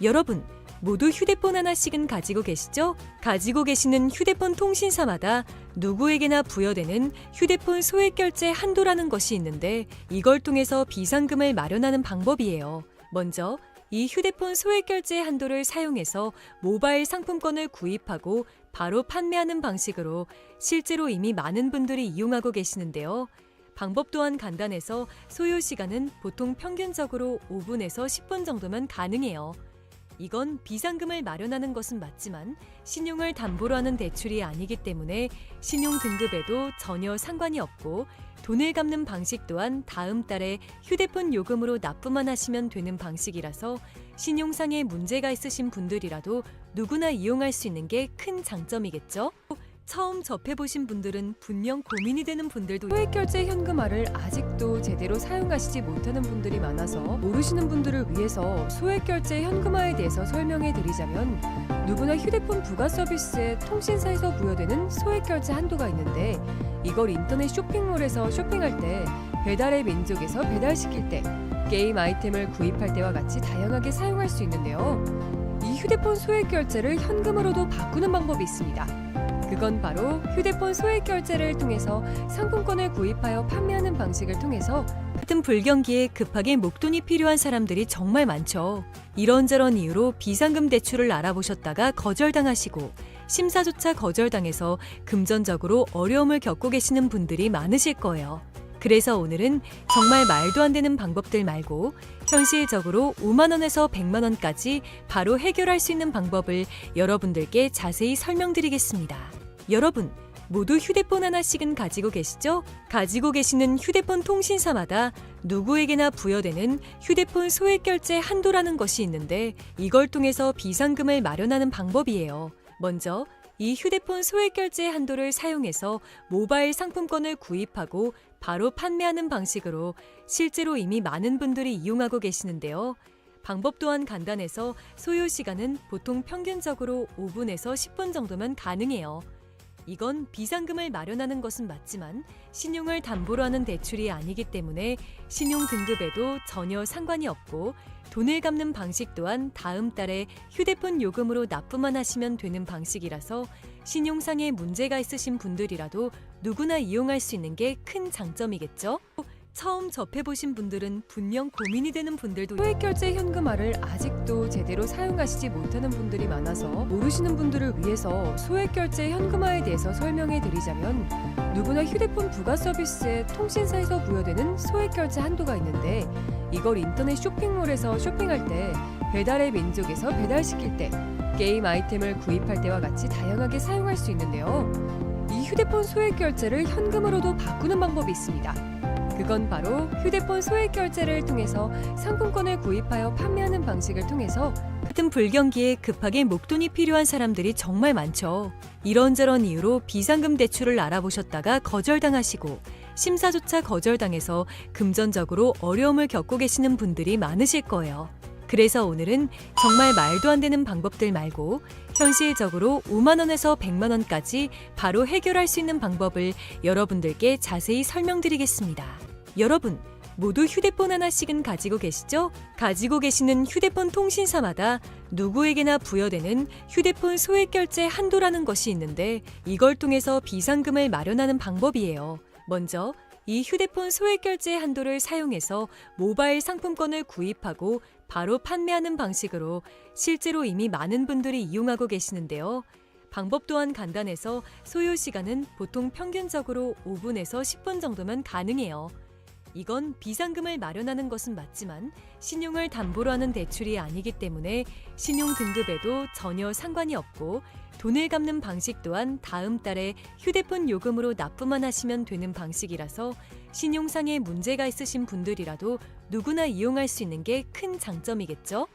여러분, 모두 휴대폰 하나씩은 가지고 계시죠? 가지고 계시는 휴대폰 통신사마다 누구에게나 부여되는 휴대폰 소액결제 한도라는 것이 있는데 이걸 통해서 비상금을 마련하는 방법이에요. 먼저 이 휴대폰 소액결제 한도를 사용해서 모바일 상품권을 구입하고 바로 판매하는 방식으로 실제로 이미 많은 분들이 이용하고 계시는데요. 방법 또한 간단해서 소요 시간은 보통 평균적으로 5분에서 10분 정도면 가능해요. 이건 비상금을 마련하는 것은 맞지만 신용을 담보로 하는 대출이 아니기 때문에 신용 등급에도 전혀 상관이 없고 돈을 갚는 방식 또한 다음 달에 휴대폰 요금으로 납부만 하시면 되는 방식이라서 신용상에 문제가 있으신 분들이라도 누구나 이용할 수 있는 게 큰 장점이겠죠? 처음 접해보신 분들은 분명 고민이 되는 분들도 소액결제 현금화를 아직도 제대로 사용하시지 못하는 분들이 많아서 모르시는 분들을 위해서 소액결제 현금화에 대해서 설명해 드리자면 누구나 휴대폰 부가 서비스에 통신사에서 부여되는 소액결제 한도가 있는데 이걸 인터넷 쇼핑몰에서 쇼핑할 때 배달의 민족에서 배달시킬 때 게임 아이템을 구입할 때와 같이 다양하게 사용할 수 있는데요. 이 휴대폰 소액결제를 현금으로도 바꾸는 방법이 있습니다. 그건 바로 휴대폰 소액결제를 통해서 상품권을 구입하여 판매하는 방식을 통해서 같은 불경기에 급하게 목돈이 필요한 사람들이 정말 많죠. 이런저런 이유로 비상금 대출을 알아보셨다가 거절당하시고 심사조차 거절당해서 금전적으로 어려움을 겪고 계시는 분들이 많으실 거예요. 그래서 오늘은 정말 말도 안 되는 방법들 말고 현실적으로 5만 원에서 100만 원까지 바로 해결할 수 있는 방법을 여러분들께 자세히 설명드리겠습니다. 여러분, 모두 휴대폰 하나씩은 가지고 계시죠? 가지고 계시는 휴대폰 통신사마다 누구에게나 부여되는 휴대폰 소액결제 한도라는 것이 있는데 이걸 통해서 비상금을 마련하는 방법이에요. 먼저 이 휴대폰 소액결제 한도를 사용해서 모바일 상품권을 구입하고 바로 판매하는 방식으로 실제로 이미 많은 분들이 이용하고 계시는데요. 방법 또한 간단해서 소요 시간은 보통 평균적으로 5분에서 10분 정도면 가능해요. 이건 비상금을 마련하는 것은 맞지만 신용을 담보로 하는 대출이 아니기 때문에 신용 등급에도 전혀 상관이 없고 돈을 갚는 방식 또한 다음 달에 휴대폰 요금으로 납부만 하시면 되는 방식이라서 신용상의 문제가 있으신 분들이라도 누구나 이용할 수 있는 게 큰 장점이겠죠? 처음 접해보신 분들은 분명 고민이 되는 분들도 소액결제 현금화를 아직도 제대로 사용하시지 못하는 분들이 많아서 모르시는 분들을 위해서 소액결제 현금화에 대해서 설명해 드리자면 누구나 휴대폰 부가 서비스에 통신사에서 부여되는 소액결제 한도가 있는데 이걸 인터넷 쇼핑몰에서 쇼핑할 때 배달의 민족에서 배달시킬 때 게임 아이템을 구입할 때와 같이 다양하게 사용할 수 있는데요. 이 휴대폰 소액결제를 현금으로도 바꾸는 방법이 있습니다. 그건 바로 휴대폰 소액결제를 통해서 상품권을 구입하여 판매하는 방식을 통해서 같은 불경기에 급하게 목돈이 필요한 사람들이 정말 많죠. 이런저런 이유로 비상금 대출을 알아보셨다가 거절당하시고 심사조차 거절당해서 금전적으로 어려움을 겪고 계시는 분들이 많으실 거예요. 그래서 오늘은 정말 말도 안 되는 방법들 말고 현실적으로 5만 원에서 100만 원까지 바로 해결할 수 있는 방법을 여러분들께 자세히 설명드리겠습니다. 여러분, 모두 휴대폰 하나씩은 가지고 계시죠? 가지고 계시는 휴대폰 통신사마다 누구에게나 부여되는 휴대폰 소액결제 한도라는 것이 있는데 이걸 통해서 비상금을 마련하는 방법이에요. 먼저 이 휴대폰 소액결제 한도를 사용해서 모바일 상품권을 구입하고 바로 판매하는 방식으로 실제로 이미 많은 분들이 이용하고 계시는데요. 방법 또한 간단해서 소요 시간은 보통 평균적으로 5분에서 10분 정도면 가능해요. 이건 비상금을 마련하는 것은 맞지만 신용을 담보로 하는 대출이 아니기 때문에 신용 등급에도 전혀 상관이 없고 돈을 갚는 방식 또한 다음 달에 휴대폰 요금으로 납부만 하시면 되는 방식이라서 신용상의 문제가 있으신 분들이라도 누구나 이용할 수 있는 게 큰 장점이겠죠?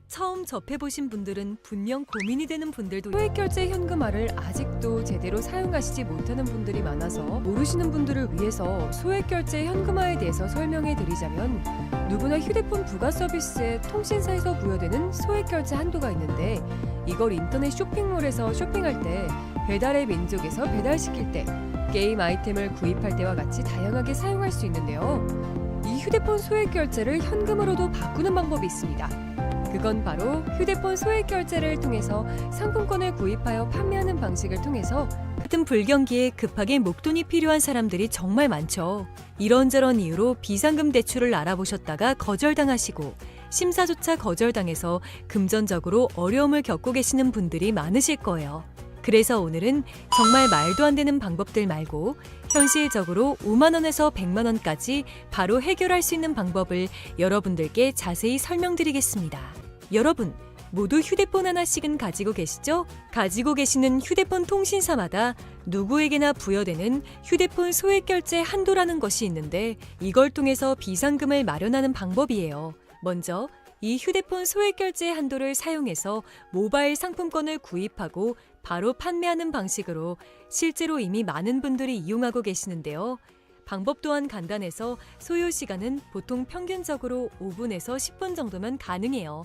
처음 접해보신 분들은 분명 고민이 되는 분들도 소액결제 현금화를 아직도 제대로 사용하시지 못하는 분들이 많아서 모르시는 분들을 위해서 소액결제 현금화에 대해서 설명해 드리자면 누구나 휴대폰 부가 서비스에 통신사에서 부여되는 소액결제 한도가 있는데 이걸 인터넷 쇼핑몰에서 쇼핑할 때 배달의 민족에서 배달시킬 때 게임 아이템을 구입할 때와 같이 다양하게 사용할 수 있는데요. 이 휴대폰 소액결제를 현금으로도 바꾸는 방법이 있습니다. 그건 바로 휴대폰 소액결제를 통해서 상품권을 구입하여 판매하는 방식을 통해서 같은 불경기에 급하게 목돈이 필요한 사람들이 정말 많죠. 이런저런 이유로 비상금 대출을 알아보셨다가 거절당하시고 심사조차 거절당해서 금전적으로 어려움을 겪고 계시는 분들이 많으실 거예요. 그래서 오늘은 정말 말도 안 되는 방법들 말고 현실적으로 5만 원에서 100만 원까지 바로 해결할 수 있는 방법을 여러분들께 자세히 설명드리겠습니다. 여러분, 모두 휴대폰 하나씩은 가지고 계시죠? 가지고 계시는 휴대폰 통신사마다 누구에게나 부여되는 휴대폰 소액결제 한도라는 것이 있는데 이걸 통해서 비상금을 마련하는 방법이에요. 먼저 이 휴대폰 소액결제 한도를 사용해서 모바일 상품권을 구입하고 바로 판매하는 방식으로 실제로 이미 많은 분들이 이용하고 계시는데요. 방법 또한 간단해서 소요 시간은 보통 평균적으로 5분에서 10분 정도면 가능해요.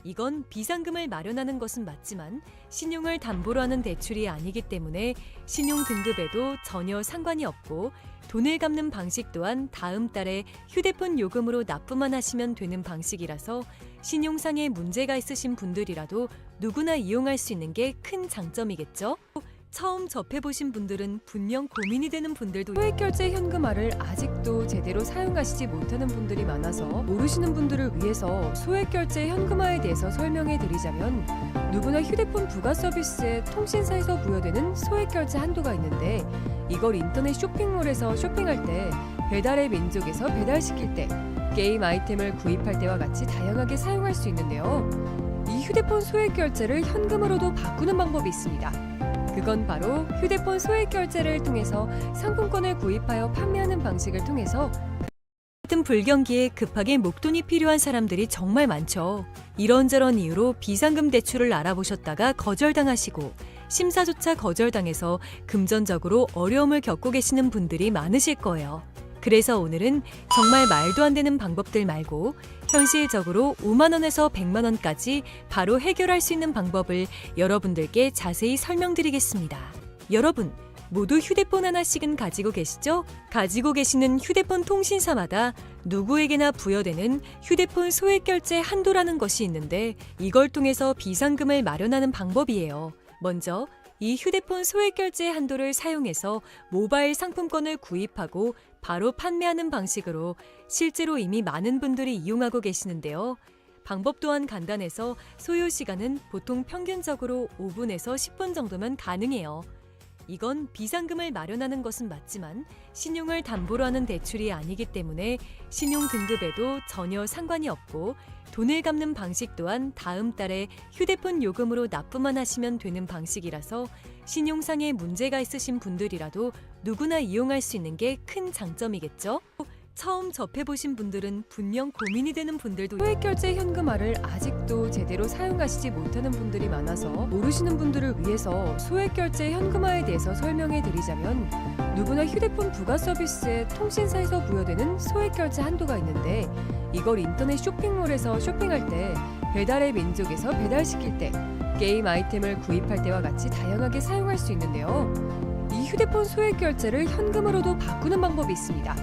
이건 비상금을 마련하는 것은 맞지만 신용을 담보로 하는 대출이 아니기 때문에 신용 등급에도 전혀 상관이 없고 돈을 갚는 방식 또한 다음 달에 휴대폰 요금으로 납부만 하시면 되는 방식이라서 신용상의 문제가 있으신 분들이라도 누구나 이용할 수 있는 게 큰 장점이겠죠? 처음 접해보신 분들은 분명 고민이 되는 분들도 소액결제 현금화를 아직도 제대로 사용하시지 못하는 분들이 많아서 모르시는 분들을 위해서 소액결제 현금화에 대해서 설명해 드리자면 누구나 휴대폰 부가 서비스에 통신사에서 부여되는 소액결제 한도가 있는데 이걸 인터넷 쇼핑몰에서 쇼핑할 때 배달의 민족에서 배달시킬 때, 게임 아이템을 구입할 때와 같이 다양하게 사용할 수 있는데요. 이 휴대폰 소액 결제를 현금으로도 바꾸는 방법이 있습니다. 그건 바로 휴대폰 소액 결제를 통해서 상품권을 구입하여 판매하는 방식을 통해서 같은 불경기에 급하게 목돈이 필요한 사람들이 정말 많죠. 이런저런 이유로 비상금 대출을 알아보셨다가 거절당하시고 심사조차 거절당해서 금전적으로 어려움을 겪고 계시는 분들이 많으실 거예요. 그래서 오늘은 정말 말도 안 되는 방법들 말고 현실적으로 5만 원에서 100만 원까지 바로 해결할 수 있는 방법을 여러분들께 자세히 설명드리겠습니다. 여러분, 모두 휴대폰 하나씩은 가지고 계시죠? 가지고 계시는 휴대폰 통신사마다 누구에게나 부여되는 휴대폰 소액 결제 한도라는 것이 있는데 이걸 통해서 비상금을 마련하는 방법이에요. 먼저 이 휴대폰 소액 결제 한도를 사용해서 모바일 상품권을 구입하고 바로 판매하는 방식으로 실제로 이미 많은 분들이 이용하고 계시는데요. 방법 또한 간단해서 소요 시간은 보통 평균적으로 5분에서 10분 정도면 가능해요. 이건 비상금을 마련하는 것은 맞지만 신용을 담보로 하는 대출이 아니기 때문에 신용 등급에도 전혀 상관이 없고 돈을 갚는 방식 또한 다음 달에 휴대폰 요금으로 납부만 하시면 되는 방식이라서 신용상의 문제가 있으신 분들이라도 누구나 이용할 수 있는 게 큰 장점이겠죠? 처음 접해보신 분들은 분명 고민이 되는 분들도 소액 결제 현금화를 아직도 제대로 사용하시지 못하는 분들이 많아서 모르시는 분들을 위해서 소액 결제 현금화에 대해서 설명해 드리자면 누구나 휴대폰 부가 서비스에 통신사에서 부여되는 소액 결제 한도가 있는데 이걸 인터넷 쇼핑몰에서 쇼핑할 때, 배달의 민족에서 배달시킬 때, 게임 아이템을 구입할 때와 같이 다양하게 사용할 수 있는데요. 이 휴대폰 소액 결제를 현금으로도 바꾸는 방법이 있습니다.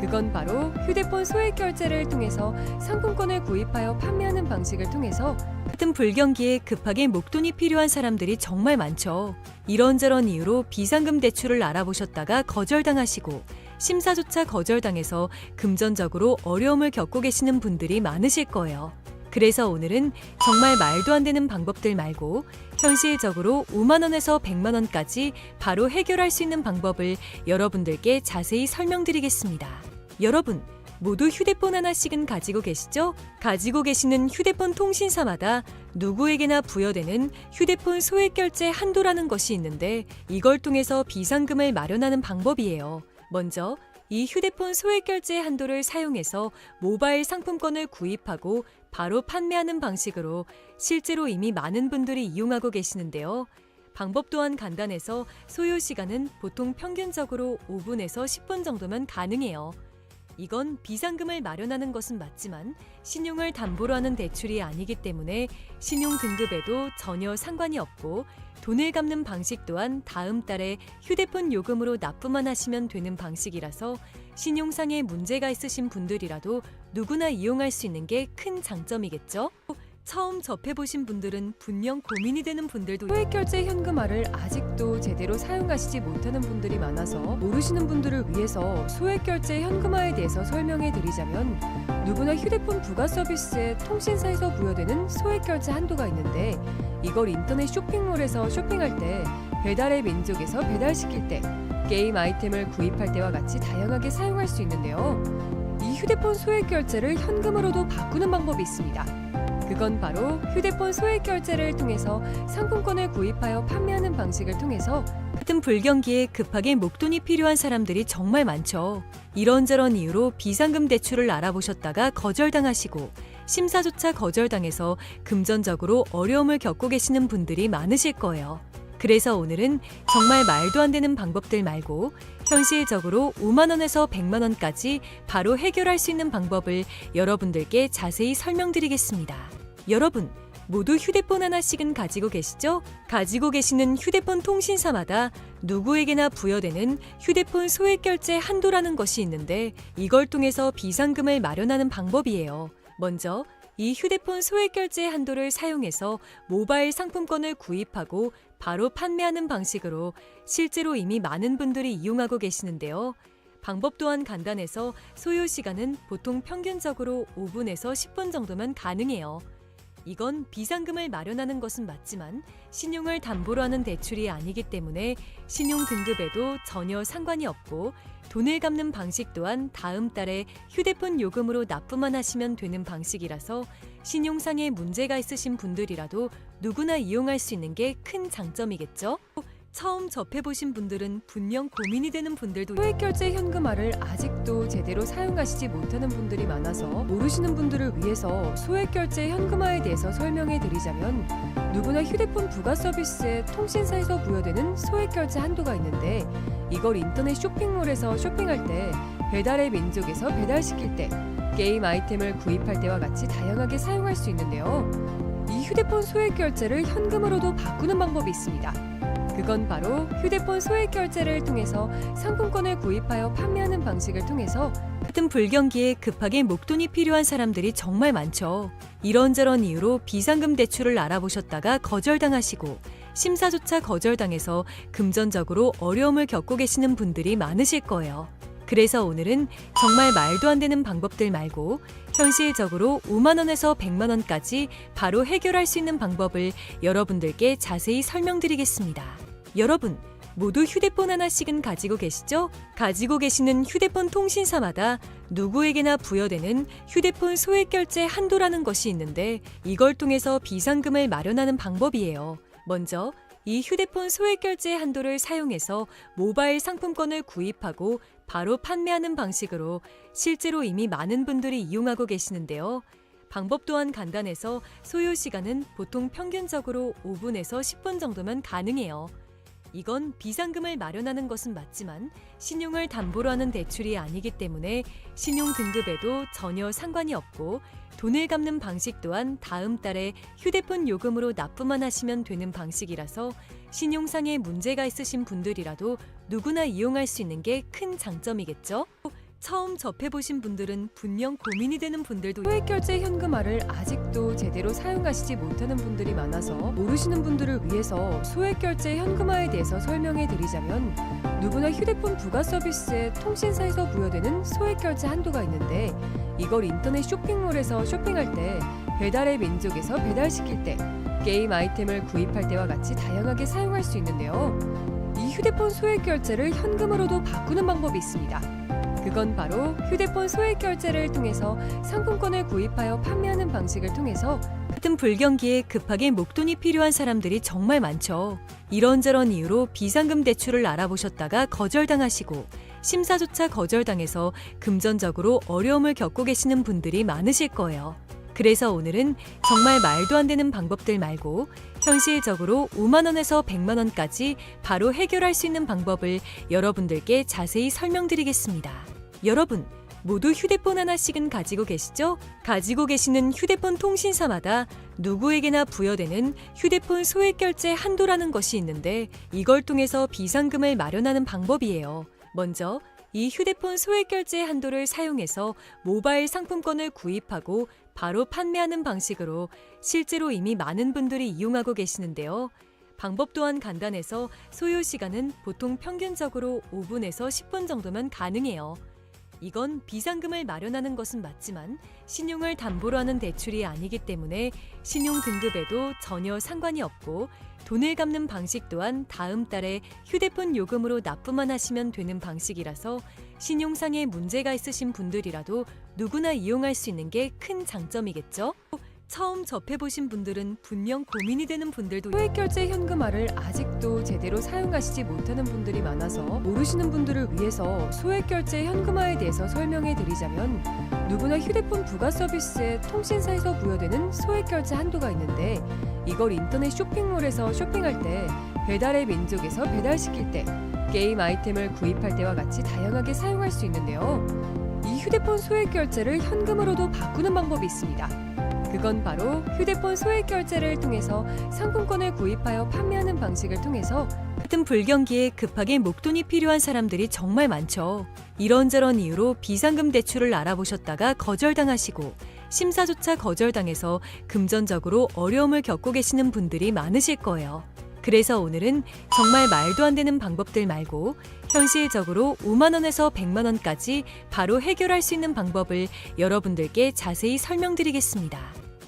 그건 바로 휴대폰 소액 결제를 통해서 상품권을 구입하여 판매하는 방식을 통해서 같은 불경기에 급하게 목돈이 필요한 사람들이 정말 많죠. 이런저런 이유로 비상금 대출을 알아보셨다가 거절당하시고 심사조차 거절당해서 금전적으로 어려움을 겪고 계시는 분들이 많으실 거예요. 그래서 오늘은 정말 말도 안 되는 방법들 말고 현실적으로 5만 원에서 100만 원까지 바로 해결할 수 있는 방법을 여러분들께 자세히 설명드리겠습니다. 여러분, 모두 휴대폰 하나씩은 가지고 계시죠? 가지고 계시는 휴대폰 통신사마다 누구에게나 부여되는 휴대폰 소액 결제 한도라는 것이 있는데 이걸 통해서 비상금을 마련하는 방법이에요. 먼저 이 휴대폰 소액 결제 한도를 사용해서 모바일 상품권을 구입하고 바로 판매하는 방식으로 실제로 이미 많은 분들이 이용하고 계시는데요. 방법 또한 간단해서 소요 시간은 보통 평균적으로 5분에서 10분 정도면 가능해요. 이건 비상금을 마련하는 것은 맞지만 신용을 담보로 하는 대출이 아니기 때문에 신용 등급에도 전혀 상관이 없고 돈을 갚는 방식 또한 다음 달에 휴대폰 요금으로 납부만 하시면 되는 방식이라서 신용상의 문제가 있으신 분들이라도 누구나 이용할 수 있는 게 큰 장점이겠죠? 처음 접해보신 분들은 분명 고민이 되는 분들도 소액 결제 현금화를 아직도 제대로 사용하시지 못하는 분들이 많아서 모르시는 분들을 위해서 소액 결제 현금화에 대해서 설명해 드리자면 누구나 휴대폰 부가 서비스에 통신사에서 부여되는 소액 결제 한도가 있는데 이걸 인터넷 쇼핑몰에서 쇼핑할 때, 배달의 민족에서 배달시킬 때, 게임 아이템을 구입할 때와 같이 다양하게 사용할 수 있는데요. 이 휴대폰 소액 결제를 현금으로도 바꾸는 방법이 있습니다. 그건 바로 휴대폰 소액 결제를 통해서 상품권을 구입하여 판매하는 방식을 통해서 같은 불경기에 급하게 목돈이 필요한 사람들이 정말 많죠. 이런저런 이유로 비상금 대출을 알아보셨다가 거절당하시고 심사조차 거절당해서 금전적으로 어려움을 겪고 계시는 분들이 많으실 거예요. 그래서 오늘은 정말 말도 안 되는 방법들 말고 현실적으로 5만 원에서 100만 원까지 바로 해결할 수 있는 방법을 여러분들께 자세히 설명드리겠습니다. 여러분, 모두 휴대폰 하나씩은 가지고 계시죠? 가지고 계시는 휴대폰 통신사마다 누구에게나 부여되는 휴대폰 소액 결제 한도라는 것이 있는데 이걸 통해서 비상금을 마련하는 방법이에요. 먼저 이 휴대폰 소액 결제 한도를 사용해서 모바일 상품권을 구입하고 바로 판매하는 방식으로 실제로 이미 많은 분들이 이용하고 계시는데요. 방법 또한 간단해서 소요 시간은 보통 평균적으로 5분에서 10분 정도면 가능해요. 이건 비상금을 마련하는 것은 맞지만 신용을 담보로 하는 대출이 아니기 때문에 신용 등급에도 전혀 상관이 없고 돈을 갚는 방식 또한 다음 달에 휴대폰 요금으로 납부만 하시면 되는 방식이라서 신용상에 문제가 있으신 분들이라도 누구나 이용할 수 있는 게 큰 장점이겠죠? 처음 접해보신 분들은 분명 고민이 되는 분들도 소액결제 현금화를 아직도 제대로 사용하시지 못하는 분들이 많아서 모르시는 분들을 위해서 소액결제 현금화에 대해서 설명해 드리자면, 누구나 휴대폰 부가 서비스에 통신사에서 부여되는 소액결제 한도가 있는데, 이걸 인터넷 쇼핑몰에서 쇼핑할 때, 배달의 민족에서 배달시킬 때, 게임 아이템을 구입할 때와 같이 다양하게 사용할 수 있는데요. 이 휴대폰 소액결제를 현금으로도 바꾸는 방법이 있습니다. 그건 바로 휴대폰 소액결제를 통해서 상품권을 구입하여 판매하는 방식을 통해서 같은 불경기에 급하게 목돈이 필요한 사람들이 정말 많죠. 이런저런 이유로 비상금 대출을 알아보셨다가 거절당하시고 심사조차 거절당해서 금전적으로 어려움을 겪고 계시는 분들이 많으실 거예요. 그래서 오늘은 정말 말도 안 되는 방법들 말고 현실적으로 5만 원에서 100만 원까지 바로 해결할 수 있는 방법을 여러분들께 자세히 설명드리겠습니다. 여러분, 모두 휴대폰 하나씩은 가지고 계시죠? 가지고 계시는 휴대폰 통신사마다 누구에게나 부여되는 휴대폰 소액결제 한도라는 것이 있는데, 이걸 통해서 비상금을 마련하는 방법이에요. 먼저 이 휴대폰 소액결제 한도를 사용해서 모바일 상품권을 구입하고 바로 판매하는 방식으로 실제로 이미 많은 분들이 이용하고 계시는데요. 방법 또한 간단해서 소요 시간은 보통 평균적으로 5분에서 10분 정도면 가능해요. 이건 비상금을 마련하는 것은 맞지만 신용을 담보로 하는 대출이 아니기 때문에 신용 등급에도 전혀 상관이 없고 돈을 갚는 방식 또한 다음 달에 휴대폰 요금으로 납부만 하시면 되는 방식이라서 신용상에 문제가 있으신 분들이라도 누구나 이용할 수 있는 게 큰 장점이겠죠? 처음 접해보신 분들은 분명 고민이 되는 분들도 소액결제 현금화를 아직도 제대로 사용하시지 못하는 분들이 많아서 모르시는 분들을 위해서 소액결제 현금화에 대해서 설명해 드리자면, 누구나 휴대폰 부가 서비스에 통신사에서 부여되는 소액결제 한도가 있는데, 이걸 인터넷 쇼핑몰에서 쇼핑할 때, 배달의 민족에서 배달시킬 때, 게임 아이템을 구입할 때와 같이 다양하게 사용할 수 있는데요. 이 휴대폰 소액결제를 현금으로도 바꾸는 방법이 있습니다. 그건 바로 휴대폰 소액결제를 통해서 상품권을 구입하여 판매하는 방식을 통해서 같은 불경기에 급하게 목돈이 필요한 사람들이 정말 많죠. 이런저런 이유로 비상금 대출을 알아보셨다가 거절당하시고 심사조차 거절당해서 금전적으로 어려움을 겪고 계시는 분들이 많으실 거예요. 그래서 오늘은 정말 말도 안 되는 방법들 말고 현실적으로 5만 원에서 100만 원까지 바로 해결할 수 있는 방법을 여러분들께 자세히 설명드리겠습니다. 여러분, 모두 휴대폰 하나씩은 가지고 계시죠? 가지고 계시는 휴대폰 통신사마다 누구에게나 부여되는 휴대폰 소액결제 한도라는 것이 있는데, 이걸 통해서 비상금을 마련하는 방법이에요. 먼저 이 휴대폰 소액결제 한도를 사용해서 모바일 상품권을 구입하고 바로 판매하는 방식으로 실제로 이미 많은 분들이 이용하고 계시는데요. 방법 또한 간단해서 소요 시간은 보통 평균적으로 5분에서 10분 정도면 가능해요. 이건 비상금을 마련하는 것은 맞지만 신용을 담보로 하는 대출이 아니기 때문에 신용 등급에도 전혀 상관이 없고 돈을 갚는 방식 또한 다음 달에 휴대폰 요금으로 납부만 하시면 되는 방식이라서 신용상에 문제가 있으신 분들이라도 누구나 이용할 수 있는 게 큰 장점이겠죠? 처음 접해보신 분들은 분명 고민이 되는 분들도 소액결제 현금화를 아직도 제대로 사용하시지 못하는 분들이 많아서 모르시는 분들을 위해서 소액결제 현금화에 대해서 설명해 드리자면, 누구나 휴대폰 부가 서비스에 통신사에서 부여되는 소액결제 한도가 있는데, 이걸 인터넷 쇼핑몰에서 쇼핑할 때, 배달의 민족에서 배달시킬 때, 게임 아이템을 구입할 때와 같이 다양하게 사용할 수 있는데요. 이 휴대폰 소액결제를 현금으로도 바꾸는 방법이 있습니다. 그건 바로 휴대폰 소액결제를 통해서 상품권을 구입하여 판매하는 방식을 통해서 같은 불경기에 급하게 목돈이 필요한 사람들이 정말 많죠. 이런저런 이유로 비상금 대출을 알아보셨다가 거절당하시고 심사조차 거절당해서 금전적으로 어려움을 겪고 계시는 분들이 많으실 거예요. 그래서 오늘은 정말 말도 안 되는 방법들 말고 현실적으로 5만 원에서 100만 원까지 바로 해결할 수 있는 방법을 여러분들께 자세히 설명드리겠습니다.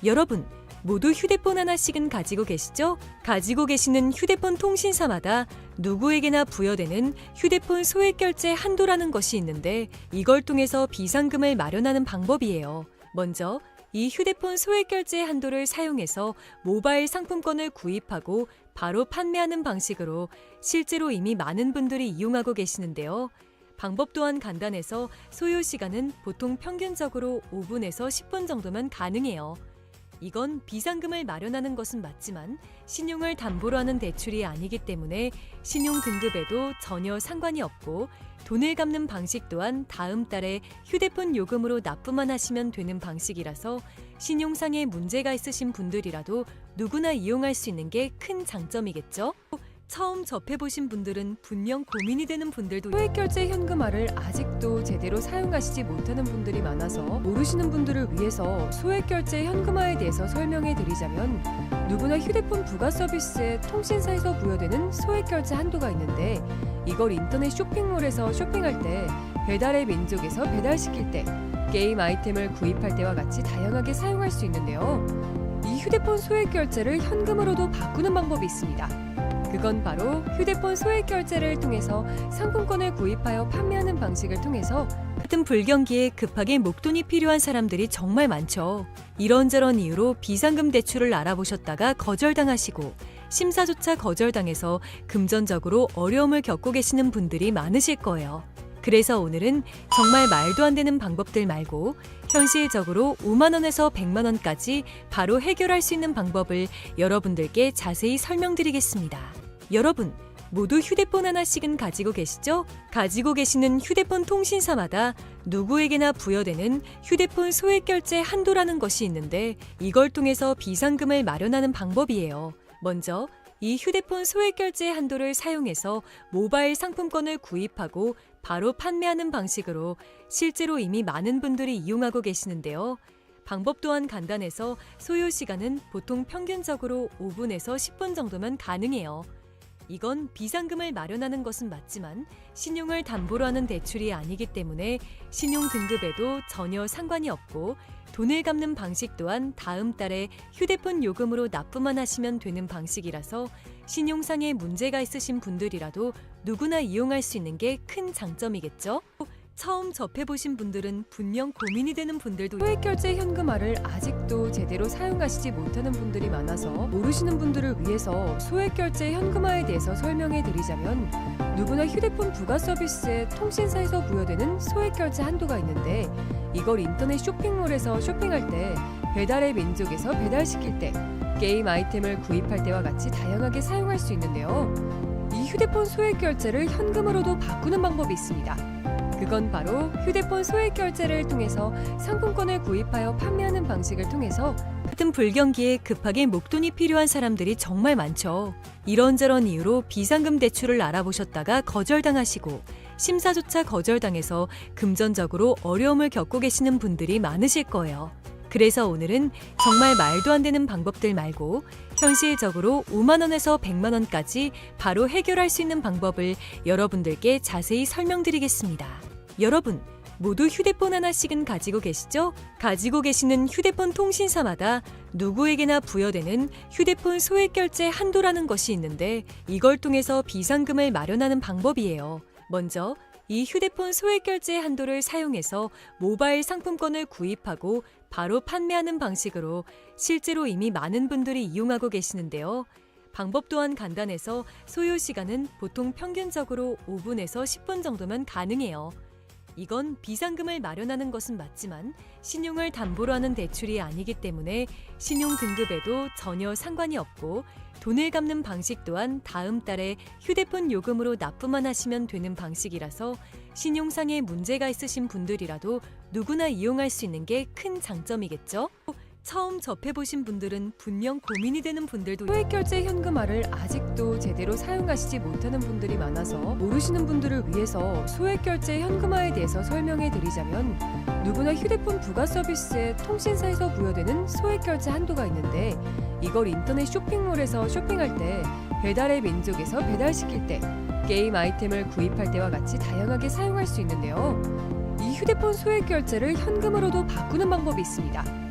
여러분, 모두 휴대폰 하나씩은 가지고 계시죠? 가지고 계시는 휴대폰 통신사마다 누구에게나 부여되는 휴대폰 소액결제 한도라는 것이 있는데 이걸 통해서 비상금을 마련하는 방법이에요. 먼저 이 휴대폰 소액결제 한도를 사용해서 모바일 상품권을 구입하고 바로 판매하는 방식으로 실제로 이미 많은 분들이 이용하고 계시는데요. 방법 또한 간단해서 소요 시간은 보통 평균적으로 5분에서 10분 정도면 가능해요. 이건 비상금을 마련하는 것은 맞지만 신용을 담보로 하는 대출이 아니기 때문에 신용 등급에도 전혀 상관이 없고 돈을 갚는 방식 또한 다음 달에 휴대폰 요금으로 납부만 하시면 되는 방식이라서 신용상에 문제가 있으신 분들이라도 누구나 이용할 수 있는 게 큰 장점이겠죠? 처음 접해보신 분들은 분명 고민이 되는 분들도 소액결제 현금화를 아직도 제대로 사용하시지 못하는 분들이 많아서 모르시는 분들을 위해서 소액결제 현금화에 대해서 설명해 드리자면 누구나 휴대폰 부가 서비스에 통신사에서 부여되는 소액결제 한도가 있는데 이걸 인터넷 쇼핑몰에서 쇼핑할 때 배달의 민족에서 배달시킬 때 게임 아이템을 구입할 때와 같이 다양하게 사용할 수 있는데요. 이 휴대폰 소액결제를 현금으로도 바꾸는 방법이 있습니다. 그건 바로 휴대폰 소액결제를 통해서 상품권을 구입하여 판매하는 방식을 통해서 같은 불경기에 급하게 목돈이 필요한 사람들이 정말 많죠. 이런저런 이유로 비상금 대출을 알아보셨다가 거절당하시고 심사조차 거절당해서 금전적으로 어려움을 겪고 계시는 분들이 많으실 거예요. 그래서 오늘은 정말 말도 안 되는 방법들 말고 현실적으로 5만 원에서 100만 원까지 바로 해결할 수 있는 방법을 여러분들께 자세히 설명드리겠습니다. 여러분, 모두 휴대폰 하나씩은 가지고 계시죠? 가지고 계시는 휴대폰 통신사마다 누구에게나 부여되는 휴대폰 소액결제 한도라는 것이 있는데 이걸 통해서 비상금을 마련하는 방법이에요. 먼저 이 휴대폰 소액결제 한도를 사용해서 모바일 상품권을 구입하고 바로 판매하는 방식으로 실제로 이미 많은 분들이 이용하고 계시는데요. 방법 또한 간단해서 소요 시간은 보통 평균적으로 5분에서 10분 정도면 가능해요. 이건 비상금을 마련하는 것은 맞지만 신용을 담보로 하는 대출이 아니기 때문에 신용 등급에도 전혀 상관이 없고 돈을 갚는 방식 또한 다음 달에 휴대폰 요금으로 납부만 하시면 되는 방식이라서 신용상에 문제가 있으신 분들이라도 누구나 이용할 수 있는 게 큰 장점이겠죠? 처음 접해보신 분들은 분명 고민이 되는 분들도 소액결제 현금화를 아직도 제대로 사용하시지 못하는 분들이 많아서 모르시는 분들을 위해서 소액결제 현금화에 대해서 설명해 드리자면 누구나 휴대폰 부가 서비스에 통신사에서 부여되는 소액결제 한도가 있는데 이걸 인터넷 쇼핑몰에서 쇼핑할 때 배달의 민족에서 배달시킬 때 게임 아이템을 구입할 때와 같이 다양하게 사용할 수 있는데요. 이 휴대폰 소액결제를 현금으로도 바꾸는 방법이 있습니다. 그건 바로 휴대폰 소액결제를 통해서 상품권을 구입하여 판매하는 방식을 통해서 같은 불경기에 급하게 목돈이 필요한 사람들이 정말 많죠. 이런저런 이유로 비상금 대출을 알아보셨다가 거절당하시고 심사조차 거절당해서 금전적으로 어려움을 겪고 계시는 분들이 많으실 거예요. 그래서 오늘은 정말 말도 안 되는 방법들 말고 현실적으로 5만 원에서 100만 원까지 바로 해결할 수 있는 방법을 여러분들께 자세히 설명드리겠습니다. 여러분, 모두 휴대폰 하나씩은 가지고 계시죠? 가지고 계시는 휴대폰 통신사마다 누구에게나 부여되는 휴대폰 소액결제 한도라는 것이 있는데 이걸 통해서 비상금을 마련하는 방법이에요. 먼저 이 휴대폰 소액결제 한도를 사용해서 모바일 상품권을 구입하고 바로 판매하는 방식으로 실제로 이미 많은 분들이 이용하고 계시는데요. 방법 또한 간단해서 소요 시간은 보통 평균적으로 5분에서 10분 정도면 가능해요. 이건 비상금을 마련하는 것은 맞지만 신용을 담보로 하는 대출이 아니기 때문에 신용 등급에도 전혀 상관이 없고 돈을 갚는 방식 또한 다음 달에 휴대폰 요금으로 납부만 하시면 되는 방식이라서 신용상에 문제가 있으신 분들이라도 누구나 이용할 수 있는 게 큰 장점이겠죠? 처음 접해보신 분들은 분명 고민이 되는 분들도 소액결제 현금화를 아직도 제대로 사용하시지 못하는 분들이 많아서 모르시는 분들을 위해서 소액결제 현금화에 대해서 설명해 드리자면 누구나 휴대폰 부가 서비스에 통신사에서 부여되는 소액결제 한도가 있는데 이걸 인터넷 쇼핑몰에서 쇼핑할 때 배달의 민족에서 배달시킬 때 게임 아이템을 구입할 때와 같이 다양하게 사용할 수 있는데요. 이 휴대폰 소액결제를 현금으로도 바꾸는 방법이 있습니다.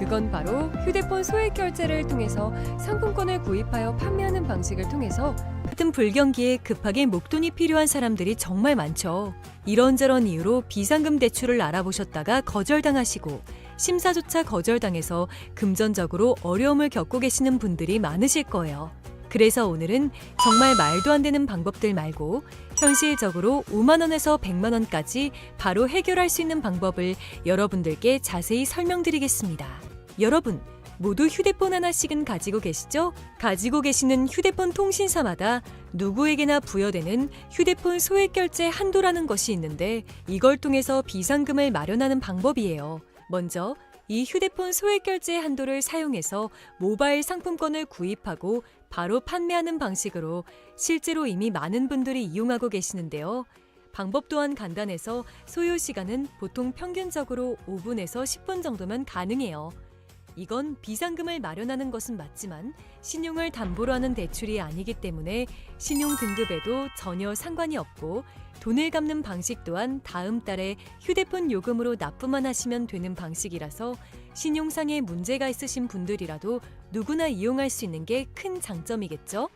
그건 바로 휴대폰 소액 결제를 통해서 상품권을 구입하여 판매하는 방식을 통해서 같은 불경기에 급하게 목돈이 필요한 사람들이 정말 많죠. 이런저런 이유로 비상금 대출을 알아보셨다가 거절당하시고 심사조차 거절당해서 금전적으로 어려움을 겪고 계시는 분들이 많으실 거예요. 그래서 오늘은 정말 말도 안 되는 방법들 말고 현실적으로 5만 원에서 100만 원까지 바로 해결할 수 있는 방법을 여러분들께 자세히 설명드리겠습니다. 여러분, 모두 휴대폰 하나씩은 가지고 계시죠? 가지고 계시는 휴대폰 통신사마다 누구에게나 부여되는 휴대폰 소액 결제 한도라는 것이 있는데 이걸 통해서 비상금을 마련하는 방법이에요. 먼저 이 휴대폰 소액 결제 한도를 사용해서 모바일 상품권을 구입하고 바로 판매하는 방식으로 실제로 이미 많은 분들이 이용하고 계시는데요. 방법 또한 간단해서 소요 시간은 보통 평균적으로 5분에서 10분 정도면 가능해요. 이건 비상금을 마련하는 것은 맞지만 신용을 담보로 하는 대출이 아니기 때문에 신용 등급에도 전혀 상관이 없고 돈을 갚는 방식 또한 다음 달에 휴대폰 요금으로 납부만 하시면 되는 방식이라서 신용상의 문제가 있으신 분들이라도 누구나 이용할 수 있는 게 큰 장점이겠죠?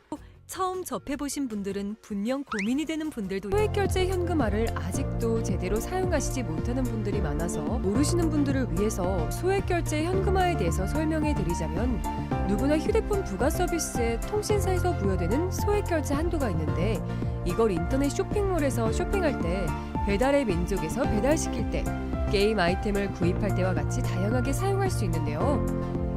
처음 접해보신 분들은 분명 고민이 되는 분들도 소액 결제 현금화를 아직도 제대로 사용하시지 못하는 분들이 많아서 모르시는 분들을 위해서 소액 결제 현금화에 대해서 설명해 드리자면 누구나 휴대폰 부가 서비스에 통신사에서 부여되는 소액 결제 한도가 있는데 이걸 인터넷 쇼핑몰에서 쇼핑할 때 배달의 민족에서 배달시킬 때 게임 아이템을 구입할 때와 같이 다양하게 사용할 수 있는데요.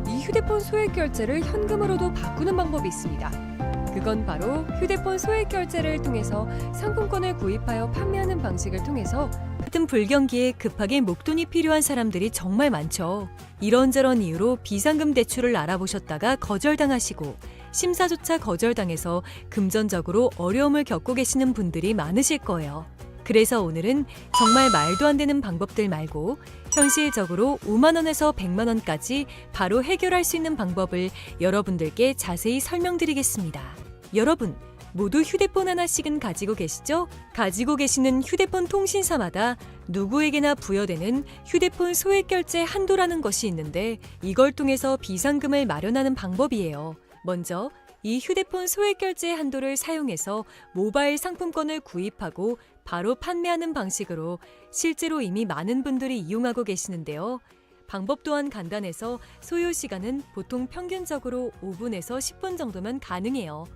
이 휴대폰 소액 결제를 현금으로도 바꾸는 방법이 있습니다. 그건 바로 휴대폰 소액 결제를 통해서 상품권을 구입하여 판매하는 방식을 통해서 같은 불경기에 급하게 목돈이 필요한 사람들이 정말 많죠. 이런저런 이유로 비상금 대출을 알아보셨다가 거절당하시고 심사조차 거절당해서 금전적으로 어려움을 겪고 계시는 분들이 많으실 거예요. 그래서 오늘은 정말 말도 안 되는 방법들 말고 현실적으로 5만 원에서 100만 원까지 바로 해결할 수 있는 방법을 여러분들께 자세히 설명드리겠습니다. 여러분, 모두 휴대폰 하나씩은 가지고 계시죠? 가지고 계시는 휴대폰 통신사마다 누구에게나 부여되는 휴대폰 소액 결제 한도라는 것이 있는데 이걸 통해서 비상금을 마련하는 방법이에요. 먼저 이 휴대폰 소액 결제 한도를 사용해서 모바일 상품권을 구입하고 바로 판매하는 방식으로 실제로 이미 많은 분들이 이용하고 계시는데요. 방법 또한 간단해서 소요 시간은 보통 평균적으로 5분에서 10분 정도면 가능해요.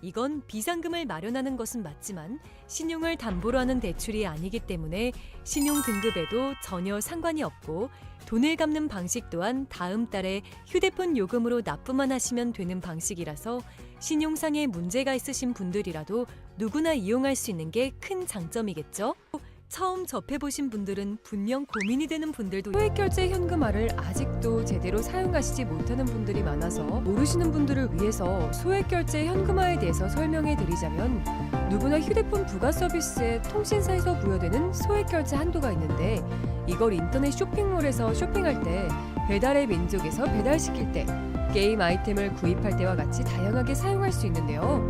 이건 비상금을 마련하는 것은 맞지만 신용을 담보로 하는 대출이 아니기 때문에 신용 등급에도 전혀 상관이 없고 돈을 갚는 방식 또한 다음 달에 휴대폰 요금으로 납부만 하시면 되는 방식이라서 신용상의 문제가 있으신 분들이라도 누구나 이용할 수 있는 게 큰 장점이겠죠? 처음 접해보신 분들은 분명 고민이 되는 분들도 소액 결제 현금화를 아직도 제대로 사용하시지 못하는 분들이 많아서 모르시는 분들을 위해서 소액 결제 현금화에 대해서 설명해 드리자면 누구나 휴대폰 부가 서비스에 통신사에서 부여되는 소액 결제 한도가 있는데 이걸 인터넷 쇼핑몰에서 쇼핑할 때 배달의 민족에서 배달시킬 때 게임 아이템을 구입할 때와 같이 다양하게 사용할 수 있는데요.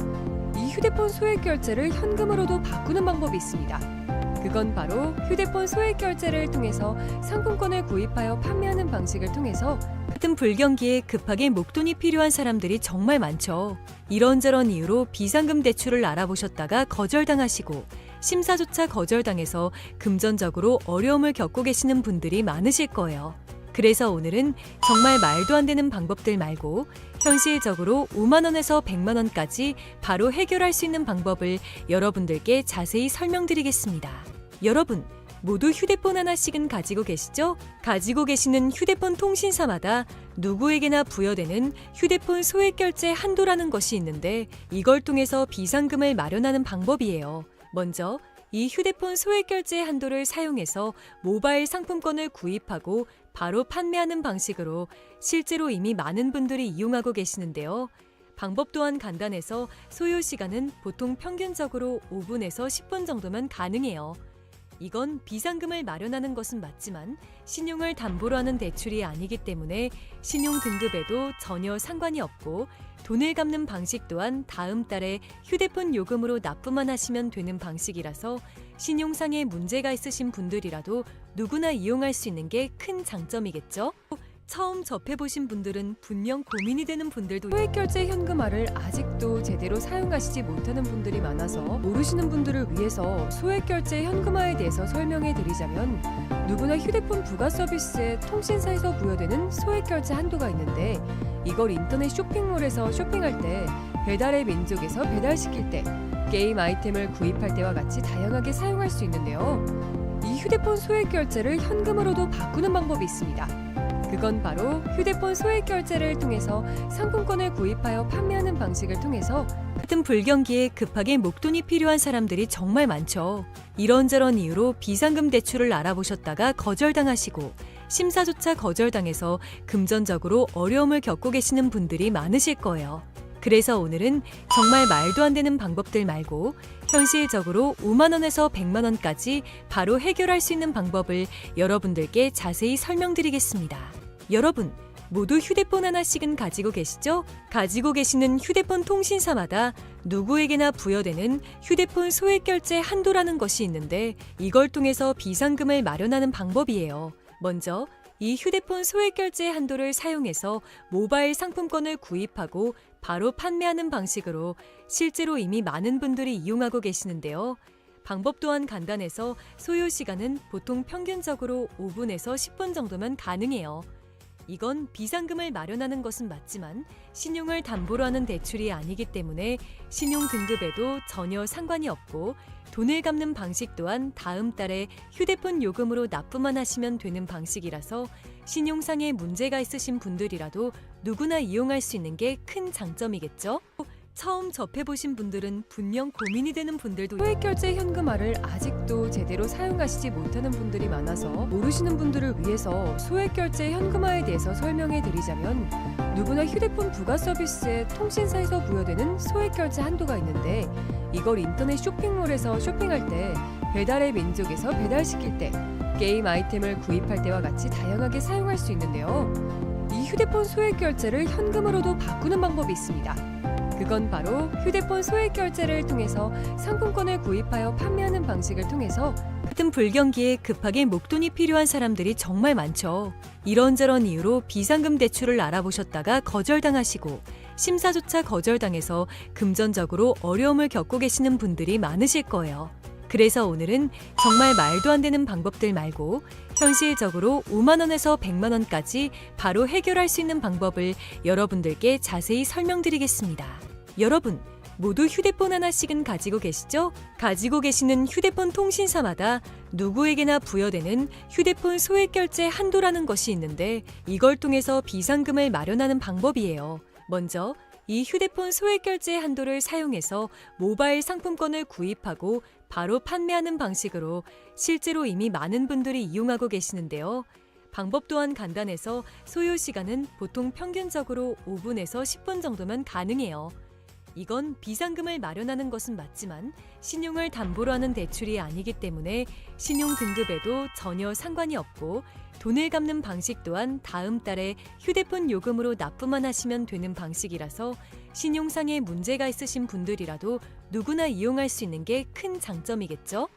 이 휴대폰 소액 결제를 현금으로도 바꾸는 방법이 있습니다. 그건 바로 휴대폰 소액 결제를 통해서 상품권을 구입하여 판매하는 방식을 통해서 같은 불경기에 급하게 목돈이 필요한 사람들이 정말 많죠. 이런저런 이유로 비상금 대출을 알아보셨다가 거절당하시고 심사조차 거절당해서 금전적으로 어려움을 겪고 계시는 분들이 많으실 거예요. 그래서 오늘은 정말 말도 안 되는 방법들 말고 현실적으로 5만 원에서 100만 원까지 바로 해결할 수 있는 방법을 여러분들께 자세히 설명드리겠습니다. 여러분, 모두 휴대폰 하나씩은 가지고 계시죠? 가지고 계시는 휴대폰 통신사마다 누구에게나 부여되는 휴대폰 소액 결제 한도라는 것이 있는데 이걸 통해서 비상금을 마련하는 방법이에요. 먼저 이 휴대폰 소액 결제 한도를 사용해서 모바일 상품권을 구입하고 바로 판매하는 방식으로 실제로 이미 많은 분들이 이용하고 계시는데요. 방법 또한 간단해서 소요 시간은 보통 평균적으로 5분에서 10분 정도면 가능해요. 이건 비상금을 마련하는 것은 맞지만 신용을 담보로 하는 대출이 아니기 때문에 신용 등급에도 전혀 상관이 없고 돈을 갚는 방식 또한 다음 달에 휴대폰 요금으로 납부만 하시면 되는 방식이라서 신용상의 문제가 있으신 분들이라도 누구나 이용할 수 있는 게 큰 장점이겠죠? 처음 접해보신 분들은 분명 고민이 되는 분들도 소액결제 현금화를 아직도 제대로 사용하시지 못하는 분들이 많아서 모르시는 분들을 위해서 소액결제 현금화에 대해서 설명해 드리자면, 누구나 휴대폰 부가 서비스에 통신사에서 부여되는 소액결제 한도가 있는데, 이걸 인터넷 쇼핑몰에서 쇼핑할 때, 배달의 민족에서 배달시킬 때, 게임 아이템을 구입할 때와 같이 다양하게 사용할 수 있는데요. 이 휴대폰 소액결제를 현금으로도 바꾸는 방법이 있습니다. 그건 바로 휴대폰 소액결제를 통해서 상품권을 구입하여 판매하는 방식을 통해서 같은 불경기에 급하게 목돈이 필요한 사람들이 정말 많죠. 이런저런 이유로 비상금 대출을 알아보셨다가 거절당하시고 심사조차 거절당해서 금전적으로 어려움을 겪고 계시는 분들이 많으실 거예요. 그래서 오늘은 정말 말도 안 되는 방법들 말고 현실적으로 5만 원에서 100만 원까지 바로 해결할 수 있는 방법을 여러분들께 자세히 설명드리겠습니다. 여러분, 모두 휴대폰 하나씩은 가지고 계시죠? 가지고 계시는 휴대폰 통신사마다 누구에게나 부여되는 휴대폰 소액결제 한도라는 것이 있는데, 이걸 통해서 비상금을 마련하는 방법이에요. 먼저 이 휴대폰 소액결제 한도를 사용해서 모바일 상품권을 구입하고 바로 판매하는 방식으로 실제로 이미 많은 분들이 이용하고 계시는데요. 방법 또한 간단해서 소요 시간은 보통 평균적으로 5분에서 10분 정도면 가능해요. 이건 비상금을 마련하는 것은 맞지만 신용을 담보로 하는 대출이 아니기 때문에 신용 등급에도 전혀 상관이 없고, 돈을 갚는 방식 또한 다음 달에 휴대폰 요금으로 납부만 하시면 되는 방식이라서 신용상의 문제가 있으신 분들이라도 누구나 이용할 수 있는 게 큰 장점이겠죠? 처음 접해보신 분들은 분명 고민이 되는 분들도 소액결제 현금화를 아직도 제대로 사용하시지 못하는 분들이 많아서 모르시는 분들을 위해서 소액결제 현금화에 대해서 설명해 드리자면, 누구나 휴대폰 부가 서비스에 통신사에서 부여되는 소액결제 한도가 있는데, 이걸 인터넷 쇼핑몰에서 쇼핑할 때, 배달의 민족에서 배달시킬 때, 게임 아이템을 구입할 때와 같이 다양하게 사용할 수 있는데요. 이 휴대폰 소액결제를 현금으로도 바꾸는 방법이 있습니다. 그건 바로 휴대폰 소액결제를 통해서 상품권을 구입하여 판매하는 방식을 통해서 같은 불경기에 급하게 목돈이 필요한 사람들이 정말 많죠. 이런저런 이유로 비상금 대출을 알아보셨다가 거절당하시고 심사조차 거절당해서 금전적으로 어려움을 겪고 계시는 분들이 많으실 거예요. 그래서 오늘은 정말 말도 안 되는 방법들 말고 현실적으로 5만 원에서 100만 원까지 바로 해결할 수 있는 방법을 여러분들께 자세히 설명드리겠습니다. 여러분, 모두 휴대폰 하나씩은 가지고 계시죠? 가지고 계시는 휴대폰 통신사마다 누구에게나 부여되는 휴대폰 소액결제 한도라는 것이 있는데, 이걸 통해서 비상금을 마련하는 방법이에요. 먼저 이 휴대폰 소액결제 한도를 사용해서 모바일 상품권을 구입하고 바로 판매하는 방식으로 실제로 이미 많은 분들이 이용하고 계시는데요. 방법 또한 간단해서 소요 시간은 보통 평균적으로 5분에서 10분 정도면 가능해요. 이건 비상금을 마련하는 것은 맞지만 신용을 담보로 하는 대출이 아니기 때문에 신용 등급에도 전혀 상관이 없고, 돈을 갚는 방식 또한 다음 달에 휴대폰 요금으로 납부만 하시면 되는 방식이라서 신용상의 문제가 있으신 분들이라도 누구나 이용할 수 있는 게 큰 장점이겠죠?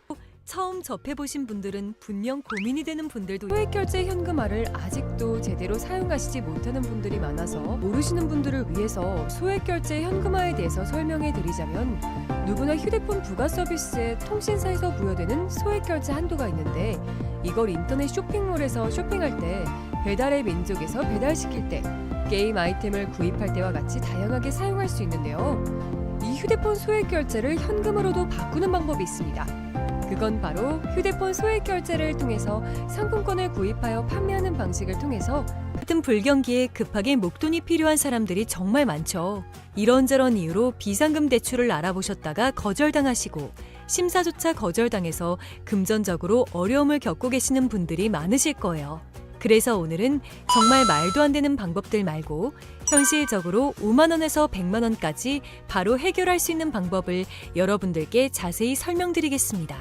처음 접해보신 분들은 분명 고민이 되는 분들도 소액결제 현금화를 아직도 제대로 사용하시지 못하는 분들이 많아서 모르시는 분들을 위해서 소액결제 현금화에 대해서 설명해 드리자면, 누구나 휴대폰 부가 서비스에 통신사에서 부여되는 소액결제 한도가 있는데, 이걸 인터넷 쇼핑몰에서 쇼핑할 때, 배달의 민족에서 배달시킬 때, 게임 아이템을 구입할 때와 같이 다양하게 사용할 수 있는데요. 이 휴대폰 소액결제를 현금으로도 바꾸는 방법이 있습니다. 그건 바로 휴대폰 소액결제를 통해서 상품권을 구입하여 판매하는 방식을 통해서 같은 불경기에 급하게 목돈이 필요한 사람들이 정말 많죠. 이런저런 이유로 비상금 대출을 알아보셨다가 거절당하시고 심사조차 거절당해서 금전적으로 어려움을 겪고 계시는 분들이 많으실 거예요. 그래서 오늘은 정말 말도 안 되는 방법들 말고 현실적으로 5만 원에서 100만 원까지 바로 해결할 수 있는 방법을 여러분들께 자세히 설명드리겠습니다.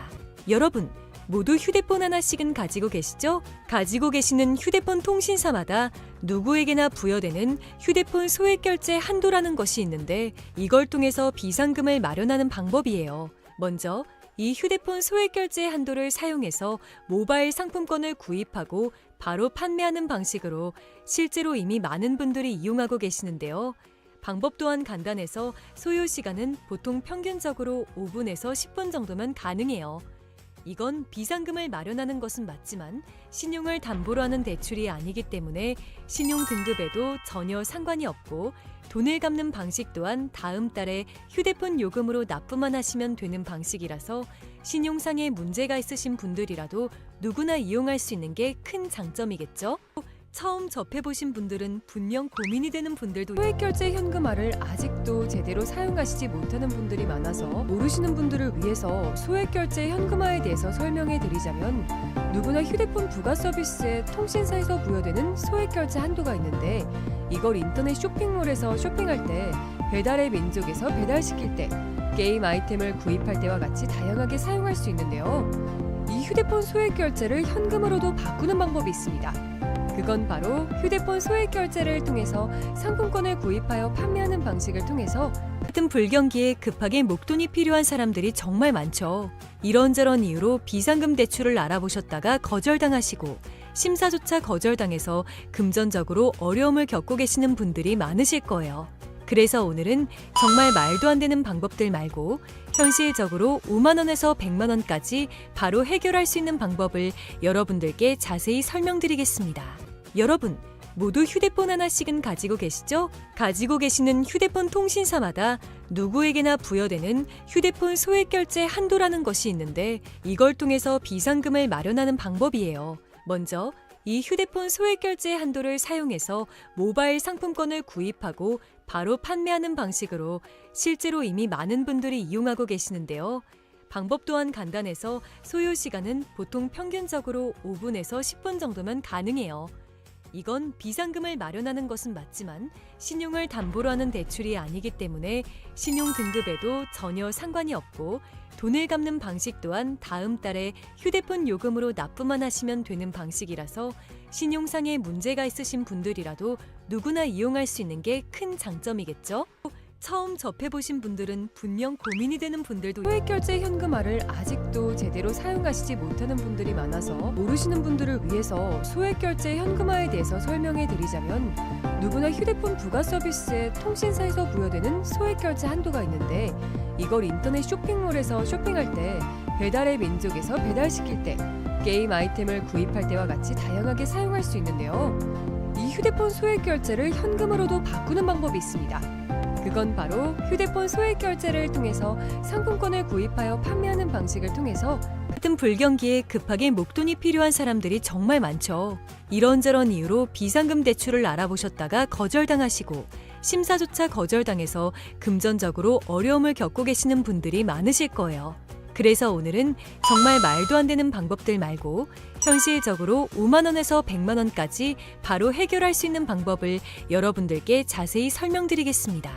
여러분, 모두 휴대폰 하나씩은 가지고 계시죠? 가지고 계시는 휴대폰 통신사마다 누구에게나 부여되는 휴대폰 소액결제 한도라는 것이 있는데, 이걸 통해서 비상금을 마련하는 방법이에요. 먼저 이 휴대폰 소액결제 한도를 사용해서 모바일 상품권을 구입하고 바로 판매하는 방식으로 실제로 이미 많은 분들이 이용하고 계시는데요. 방법 또한 간단해서 소요 시간은 보통 평균적으로 5분에서 10분 정도면 가능해요. 이건 비상금을 마련하는 것은 맞지만 신용을 담보로 하는 대출이 아니기 때문에 신용 등급에도 전혀 상관이 없고 돈을 갚는 방식 또한 다음 달에 휴대폰 요금으로 납부만 하시면 되는 방식이라서 신용상의 문제가 있으신 분들이라도 누구나 이용할 수 있는 게 큰 장점이겠죠? 처음 접해보신 분들은 분명 고민이 되는 분들도 소액결제 현금화를 아직도 제대로 사용하시지 못하는 분들이 많아서 모르시는 분들을 위해서 소액결제 현금화에 대해서 설명해 드리자면 누구나 휴대폰 부가 서비스에 통신사에서 부여되는 소액결제 한도가 있는데 이걸 인터넷 쇼핑몰에서 쇼핑할 때 배달의 민족에서 배달시킬 때 게임 아이템을 구입할 때와 같이 다양하게 사용할 수 있는데요. 이 휴대폰 소액결제를 현금으로도 바꾸는 방법이 있습니다. 그건 바로 휴대폰 소액결제를 통해서 상품권을 구입하여 판매하는 방식을 통해서 같은 불경기에 급하게 목돈이 필요한 사람들이 정말 많죠. 이런저런 이유로 비상금 대출을 알아보셨다가 거절당하시고 심사조차 거절당해서 금전적으로 어려움을 겪고 계시는 분들이 많으실 거예요. 그래서 오늘은 정말 말도 안 되는 방법들 말고 현실적으로 5만 원에서 100만 원까지 바로 해결할 수 있는 방법을 여러분들께 자세히 설명드리겠습니다. 여러분, 모두 휴대폰 하나씩은 가지고 계시죠? 가지고 계시는 휴대폰 통신사마다 누구에게나 부여되는 휴대폰 소액결제 한도라는 것이 있는데 이걸 통해서 비상금을 마련하는 방법이에요. 먼저 이 휴대폰 소액결제 한도를 사용해서 모바일 상품권을 구입하고 바로 판매하는 방식으로 실제로 이미 많은 분들이 이용하고 계시는데요. 방법 또한 간단해서 소요 시간은 보통 평균적으로 5분에서 10분 정도면 가능해요. 이건 비상금을 마련하는 것은 맞지만 신용을 담보로 하는 대출이 아니기 때문에 신용 등급에도 전혀 상관이 없고 돈을 갚는 방식 또한 다음 달에 휴대폰 요금으로 납부만 하시면 되는 방식이라서 신용상의 문제가 있으신 분들이라도 누구나 이용할 수 있는 게 큰 장점이겠죠? 처음 접해보신 분들은 분명 고민이 되는 분들도 소액결제 현금화를 아직도 제대로 사용하시지 못하는 분들이 많아서 모르시는 분들을 위해서 소액결제 현금화에 대해서 설명해 드리자면 누구나 휴대폰 부가 서비스에 통신사에서 부여되는 소액결제 한도가 있는데 이걸 인터넷 쇼핑몰에서 쇼핑할 때 배달의 민족에서 배달시킬 때 게임 아이템을 구입할 때와 같이 다양하게 사용할 수 있는데요. 이 휴대폰 소액결제를 현금으로도 바꾸는 방법이 있습니다. 그건 바로 휴대폰 소액결제를 통해서 상품권을 구입하여 판매하는 방식을 통해서 같은 불경기에 급하게 목돈이 필요한 사람들이 정말 많죠. 이런저런 이유로 비상금 대출을 알아보셨다가 거절당하시고 심사조차 거절당해서 금전적으로 어려움을 겪고 계시는 분들이 많으실 거예요. 그래서 오늘은 정말 말도 안 되는 방법들 말고 현실적으로 5만 원에서 100만 원까지 바로 해결할 수 있는 방법을 여러분들께 자세히 설명드리겠습니다.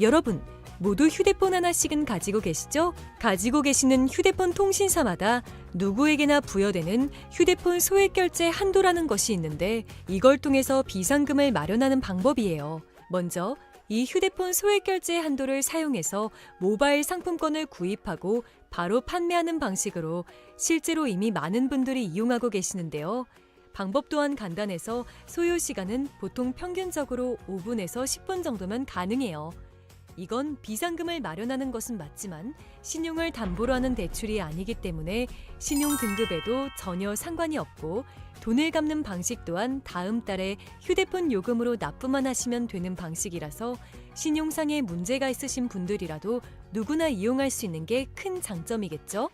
여러분, 모두 휴대폰 하나씩은 가지고 계시죠? 가지고 계시는 휴대폰 통신사마다 누구에게나 부여되는 휴대폰 소액결제 한도라는 것이 있는데 이걸 통해서 비상금을 마련하는 방법이에요. 먼저 이 휴대폰 소액결제 한도를 사용해서 모바일 상품권을 구입하고 바로 판매하는 방식으로 실제로 이미 많은 분들이 이용하고 계시는데요. 방법 또한 간단해서 소요 시간은 보통 평균적으로 5분에서 10분 정도면 가능해요. 이건 비상금을 마련하는 것은 맞지만 신용을 담보로 하는 대출이 아니기 때문에 신용 등급에도 전혀 상관이 없고 돈을 갚는 방식 또한 다음 달에 휴대폰 요금으로 납부만 하시면 되는 방식이라서 신용상의 문제가 있으신 분들이라도 누구나 이용할 수 있는 게 큰 장점이겠죠?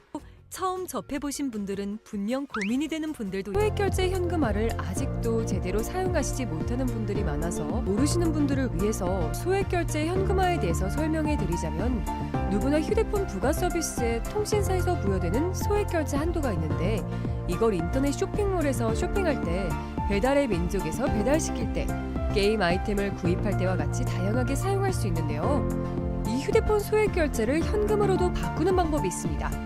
처음 접해보신 분들은 분명 고민이 되는 분들도 소액결제 현금화를 아직도 제대로 사용하시지 못하는 분들이 많아서 모르시는 분들을 위해서 소액결제 현금화에 대해서 설명해 드리자면 누구나 휴대폰 부가 서비스에 통신사에서 부여되는 소액결제 한도가 있는데 이걸 인터넷 쇼핑몰에서 쇼핑할 때 배달의 민족에서 배달시킬 때 게임 아이템을 구입할 때와 같이 다양하게 사용할 수 있는데요. 이 휴대폰 소액결제를 현금으로도 바꾸는 방법이 있습니다.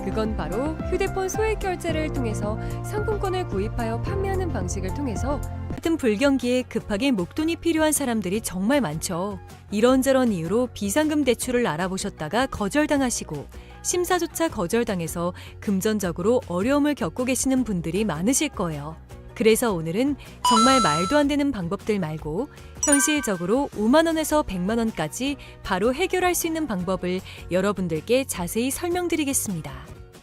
그건 바로 휴대폰 소액결제를 통해서 상품권을 구입하여 판매하는 방식을 통해서 같은 불경기에 급하게 목돈이 필요한 사람들이 정말 많죠. 이런저런 이유로 비상금 대출을 알아보셨다가 거절당하시고 심사조차 거절당해서 금전적으로 어려움을 겪고 계시는 분들이 많으실 거예요. 그래서 오늘은 정말 말도 안 되는 방법들 말고 현실적으로 5만 원에서 100만 원까지 바로 해결할 수 있는 방법을 여러분들께 자세히 설명드리겠습니다.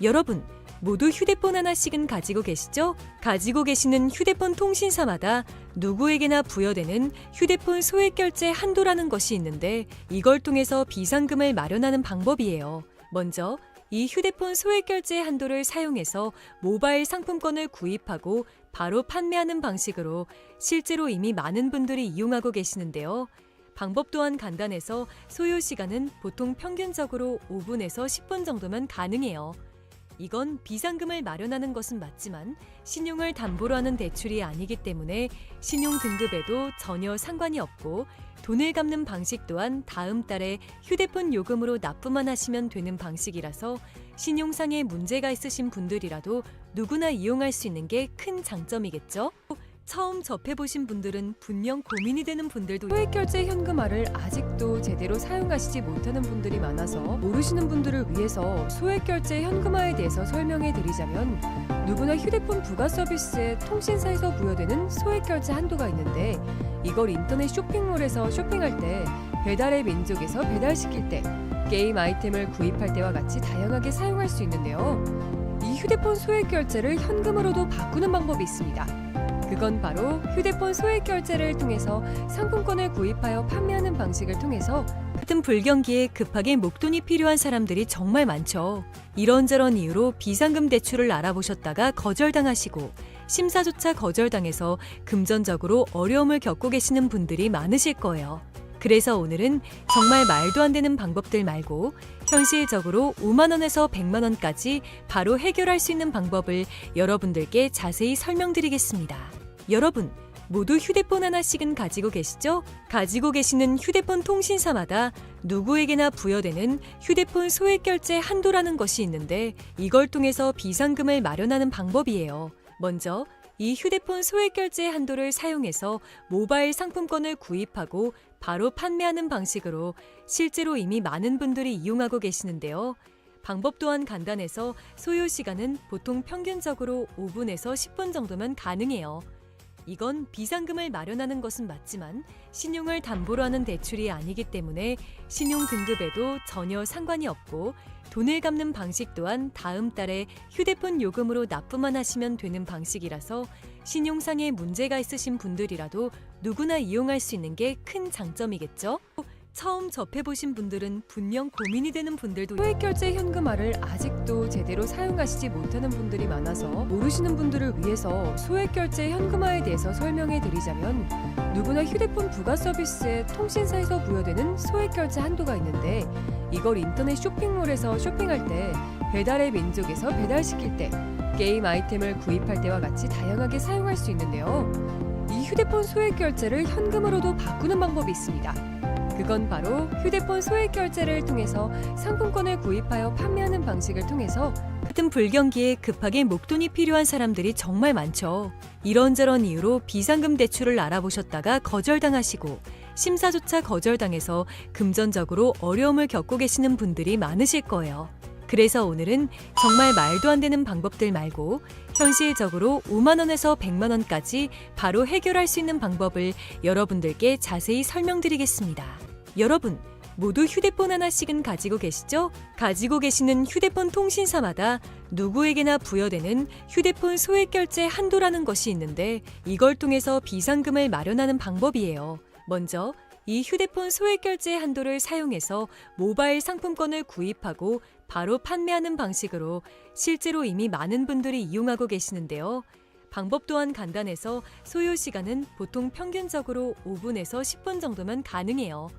여러분, 모두 휴대폰 하나씩은 가지고 계시죠? 가지고 계시는 휴대폰 통신사마다 누구에게나 부여되는 휴대폰 소액 결제 한도라는 것이 있는데 이걸 통해서 비상금을 마련하는 방법이에요. 먼저 이 휴대폰 소액 결제 한도를 사용해서 모바일 상품권을 구입하고 바로 판매하는 방식으로 실제로 이미 많은 분들이 이용하고 계시는데요. 방법 또한 간단해서 소요 시간은 보통 평균적으로 5분에서 10분 정도면 가능해요. 이건 비상금을 마련하는 것은 맞지만 신용을 담보로 하는 대출이 아니기 때문에 신용 등급에도 전혀 상관이 없고 돈을 갚는 방식 또한 다음 달에 휴대폰 요금으로 납부만 하시면 되는 방식이라서 신용상에 문제가 있으신 분들이라도 누구나 이용할 수 있는 게 큰 장점이겠죠? 처음 접해보신 분들은 분명 고민이 되는 분들도 소액 결제 현금화를 아직도 제대로 사용하시지 못하는 분들이 많아서 모르시는 분들을 위해서 소액 결제 현금화에 대해서 설명해 드리자면 누구나 휴대폰 부가 서비스에 통신사에서 부여되는 소액 결제 한도가 있는데 이걸 인터넷 쇼핑몰에서 쇼핑할 때 배달의 민족에서 배달시킬 때 게임 아이템을 구입할 때와 같이 다양하게 사용할 수 있는데요. 이 휴대폰 소액 결제를 현금으로도 바꾸는 방법이 있습니다. 그건 바로 휴대폰 소액 결제를 통해서 상품권을 구입하여 판매하는 방식을 통해서 같은 불경기에 급하게 목돈이 필요한 사람들이 정말 많죠. 이런저런 이유로 비상금 대출을 알아보셨다가 거절당하시고 심사조차 거절당해서 금전적으로 어려움을 겪고 계시는 분들이 많으실 거예요. 그래서 오늘은 정말 말도 안 되는 방법들 말고 현실적으로 5만 원에서 100만 원까지 바로 해결할 수 있는 방법을 여러분들께 자세히 설명드리겠습니다. 여러분, 모두 휴대폰 하나씩은 가지고 계시죠? 가지고 계시는 휴대폰 통신사마다 누구에게나 부여되는 휴대폰 소액 결제 한도라는 것이 있는데 이걸 통해서 비상금을 마련하는 방법이에요. 먼저 이 휴대폰 소액 결제 한도를 사용해서 모바일 상품권을 구입하고 바로 판매하는 방식으로 실제로 이미 많은 분들이 이용하고 계시는데요. 방법 또한 간단해서 소요 시간은 보통 평균적으로 5분에서 10분 정도면 가능해요. 이건 비상금을 마련하는 것은 맞지만 신용을 담보로 하는 대출이 아니기 때문에 신용 등급에도 전혀 상관이 없고 돈을 갚는 방식 또한 다음 달에 휴대폰 요금으로 납부만 하시면 되는 방식이라서 신용상에 문제가 있으신 분들이라도 누구나 이용할 수 있는 게 큰 장점이겠죠? 처음 접해보신 분들은 분명 고민이 되는 분들도 소액 결제 현금화를 아직도 제대로 사용하시지 못하는 분들이 많아서 모르시는 분들을 위해서 소액 결제 현금화에 대해서 설명해 드리자면 누구나 휴대폰 부가 서비스에 통신사에서 부여되는 소액 결제 한도가 있는데 이걸 인터넷 쇼핑몰에서 쇼핑할 때 배달의 민족에서 배달시킬 때 게임 아이템을 구입할 때와 같이 다양하게 사용할 수 있는데요. 이 휴대폰 소액 결제를 현금으로도 바꾸는 방법이 있습니다. 그건 바로 휴대폰 소액 결제를 통해서 상품권을 구입하여 판매하는 방식을 통해서 같은 불경기에 급하게 목돈이 필요한 사람들이 정말 많죠. 이런저런 이유로 비상금 대출을 알아보셨다가 거절당하시고 심사조차 거절당해서 금전적으로 어려움을 겪고 계시는 분들이 많으실 거예요. 그래서 오늘은 정말 말도 안 되는 방법들 말고 현실적으로 5만 원에서 100만 원까지 바로 해결할 수 있는 방법을 여러분들께 자세히 설명드리겠습니다. 여러분, 모두 휴대폰 하나씩은 가지고 계시죠? 가지고 계시는 휴대폰 통신사마다 누구에게나 부여되는 휴대폰 소액 결제 한도라는 것이 있는데 이걸 통해서 비상금을 마련하는 방법이에요. 먼저 이 휴대폰 소액 결제 한도를 사용해서 모바일 상품권을 구입하고 바로 판매하는 방식으로 실제로 이미 많은 분들이 이용하고 계시는데요. 방법 또한 간단해서 소요 시간은 보통 평균적으로 5분에서 10분 정도면 가능해요.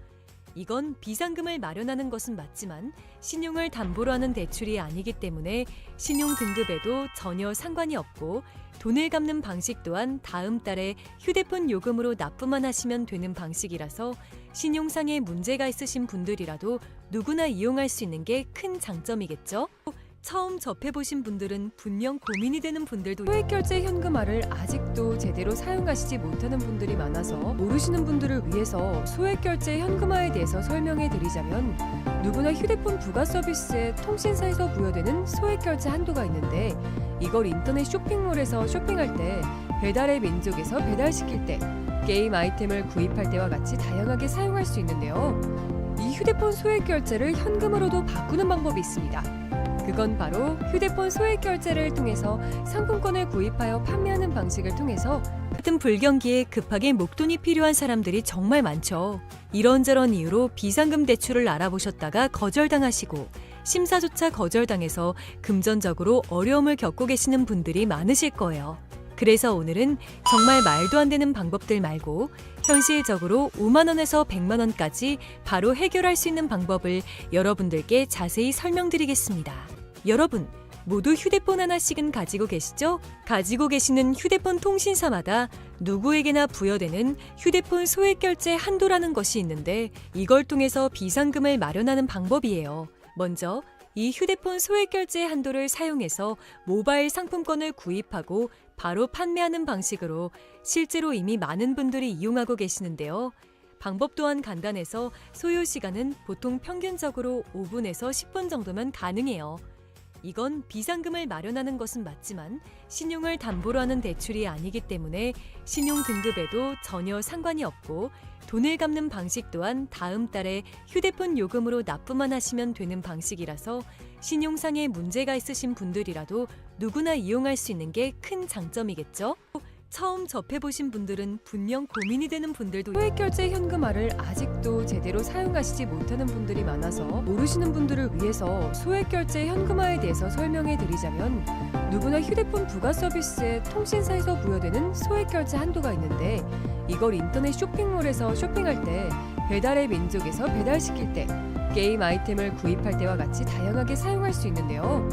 이건 비상금을 마련하는 것은 맞지만 신용을 담보로 하는 대출이 아니기 때문에 신용 등급에도 전혀 상관이 없고 돈을 갚는 방식 또한 다음 달에 휴대폰 요금으로 납부만 하시면 되는 방식이라서 신용상에 문제가 있으신 분들이라도 누구나 이용할 수 있는 게 큰 장점이겠죠? 처음 접해보신 분들은 분명 고민이 되는 분들도 소액결제 현금화를 아직도 제대로 사용하시지 못하는 분들이 많아서 모르시는 분들을 위해서 소액결제 현금화에 대해서 설명해 드리자면, 누구나 휴대폰 부가 서비스에 통신사에서 부여되는 소액결제 한도가 있는데, 이걸 인터넷 쇼핑몰에서 쇼핑할 때, 배달의 민족에서 배달시킬 때, 게임 아이템을 구입할 때와 같이 다양하게 사용할 수 있는데요. 이 휴대폰 소액결제를 현금으로도 바꾸는 방법이 있습니다. 그건 바로 휴대폰 소액결제를 통해서 상품권을 구입하여 판매하는 방식을 통해서 같은 불경기에 급하게 목돈이 필요한 사람들이 정말 많죠. 이런저런 이유로 비상금 대출을 알아보셨다가 거절당하시고 심사조차 거절당해서 금전적으로 어려움을 겪고 계시는 분들이 많으실 거예요. 그래서 오늘은 정말 말도 안 되는 방법들 말고 현실적으로 5만 원에서 100만 원까지 바로 해결할 수 있는 방법을 여러분들께 자세히 설명드리겠습니다. 여러분, 모두 휴대폰 하나씩은 가지고 계시죠? 가지고 계시는 휴대폰 통신사마다 누구에게나 부여되는 휴대폰 소액결제 한도라는 것이 있는데, 이걸 통해서 비상금을 마련하는 방법이에요. 먼저 이 휴대폰 소액결제 한도를 사용해서 모바일 상품권을 구입하고 바로 판매하는 방식으로 실제로 이미 많은 분들이 이용하고 계시는데요. 방법 또한 간단해서 소요 시간은 보통 평균적으로 5분에서 10분 정도면 가능해요. 이건 비상금을 마련하는 것은 맞지만 신용을 담보로 하는 대출이 아니기 때문에 신용 등급에도 전혀 상관이 없고, 돈을 갚는 방식 또한 다음 달에 휴대폰 요금으로 납부만 하시면 되는 방식이라서 신용상의 문제가 있으신 분들이라도 누구나 이용할 수 있는 게 큰 장점이겠죠? 처음 접해보신 분들은 분명 고민이 되는 분들도 소액결제 현금화를 아직도 제대로 사용하시지 못하는 분들이 많아서 모르시는 분들을 위해서 소액결제 현금화에 대해서 설명해 드리자면, 누구나 휴대폰 부가 서비스에 통신사에서 부여되는 소액결제 한도가 있는데, 이걸 인터넷 쇼핑몰에서 쇼핑할 때, 배달의 민족에서 배달시킬 때, 게임 아이템을 구입할 때와 같이 다양하게 사용할 수 있는데요.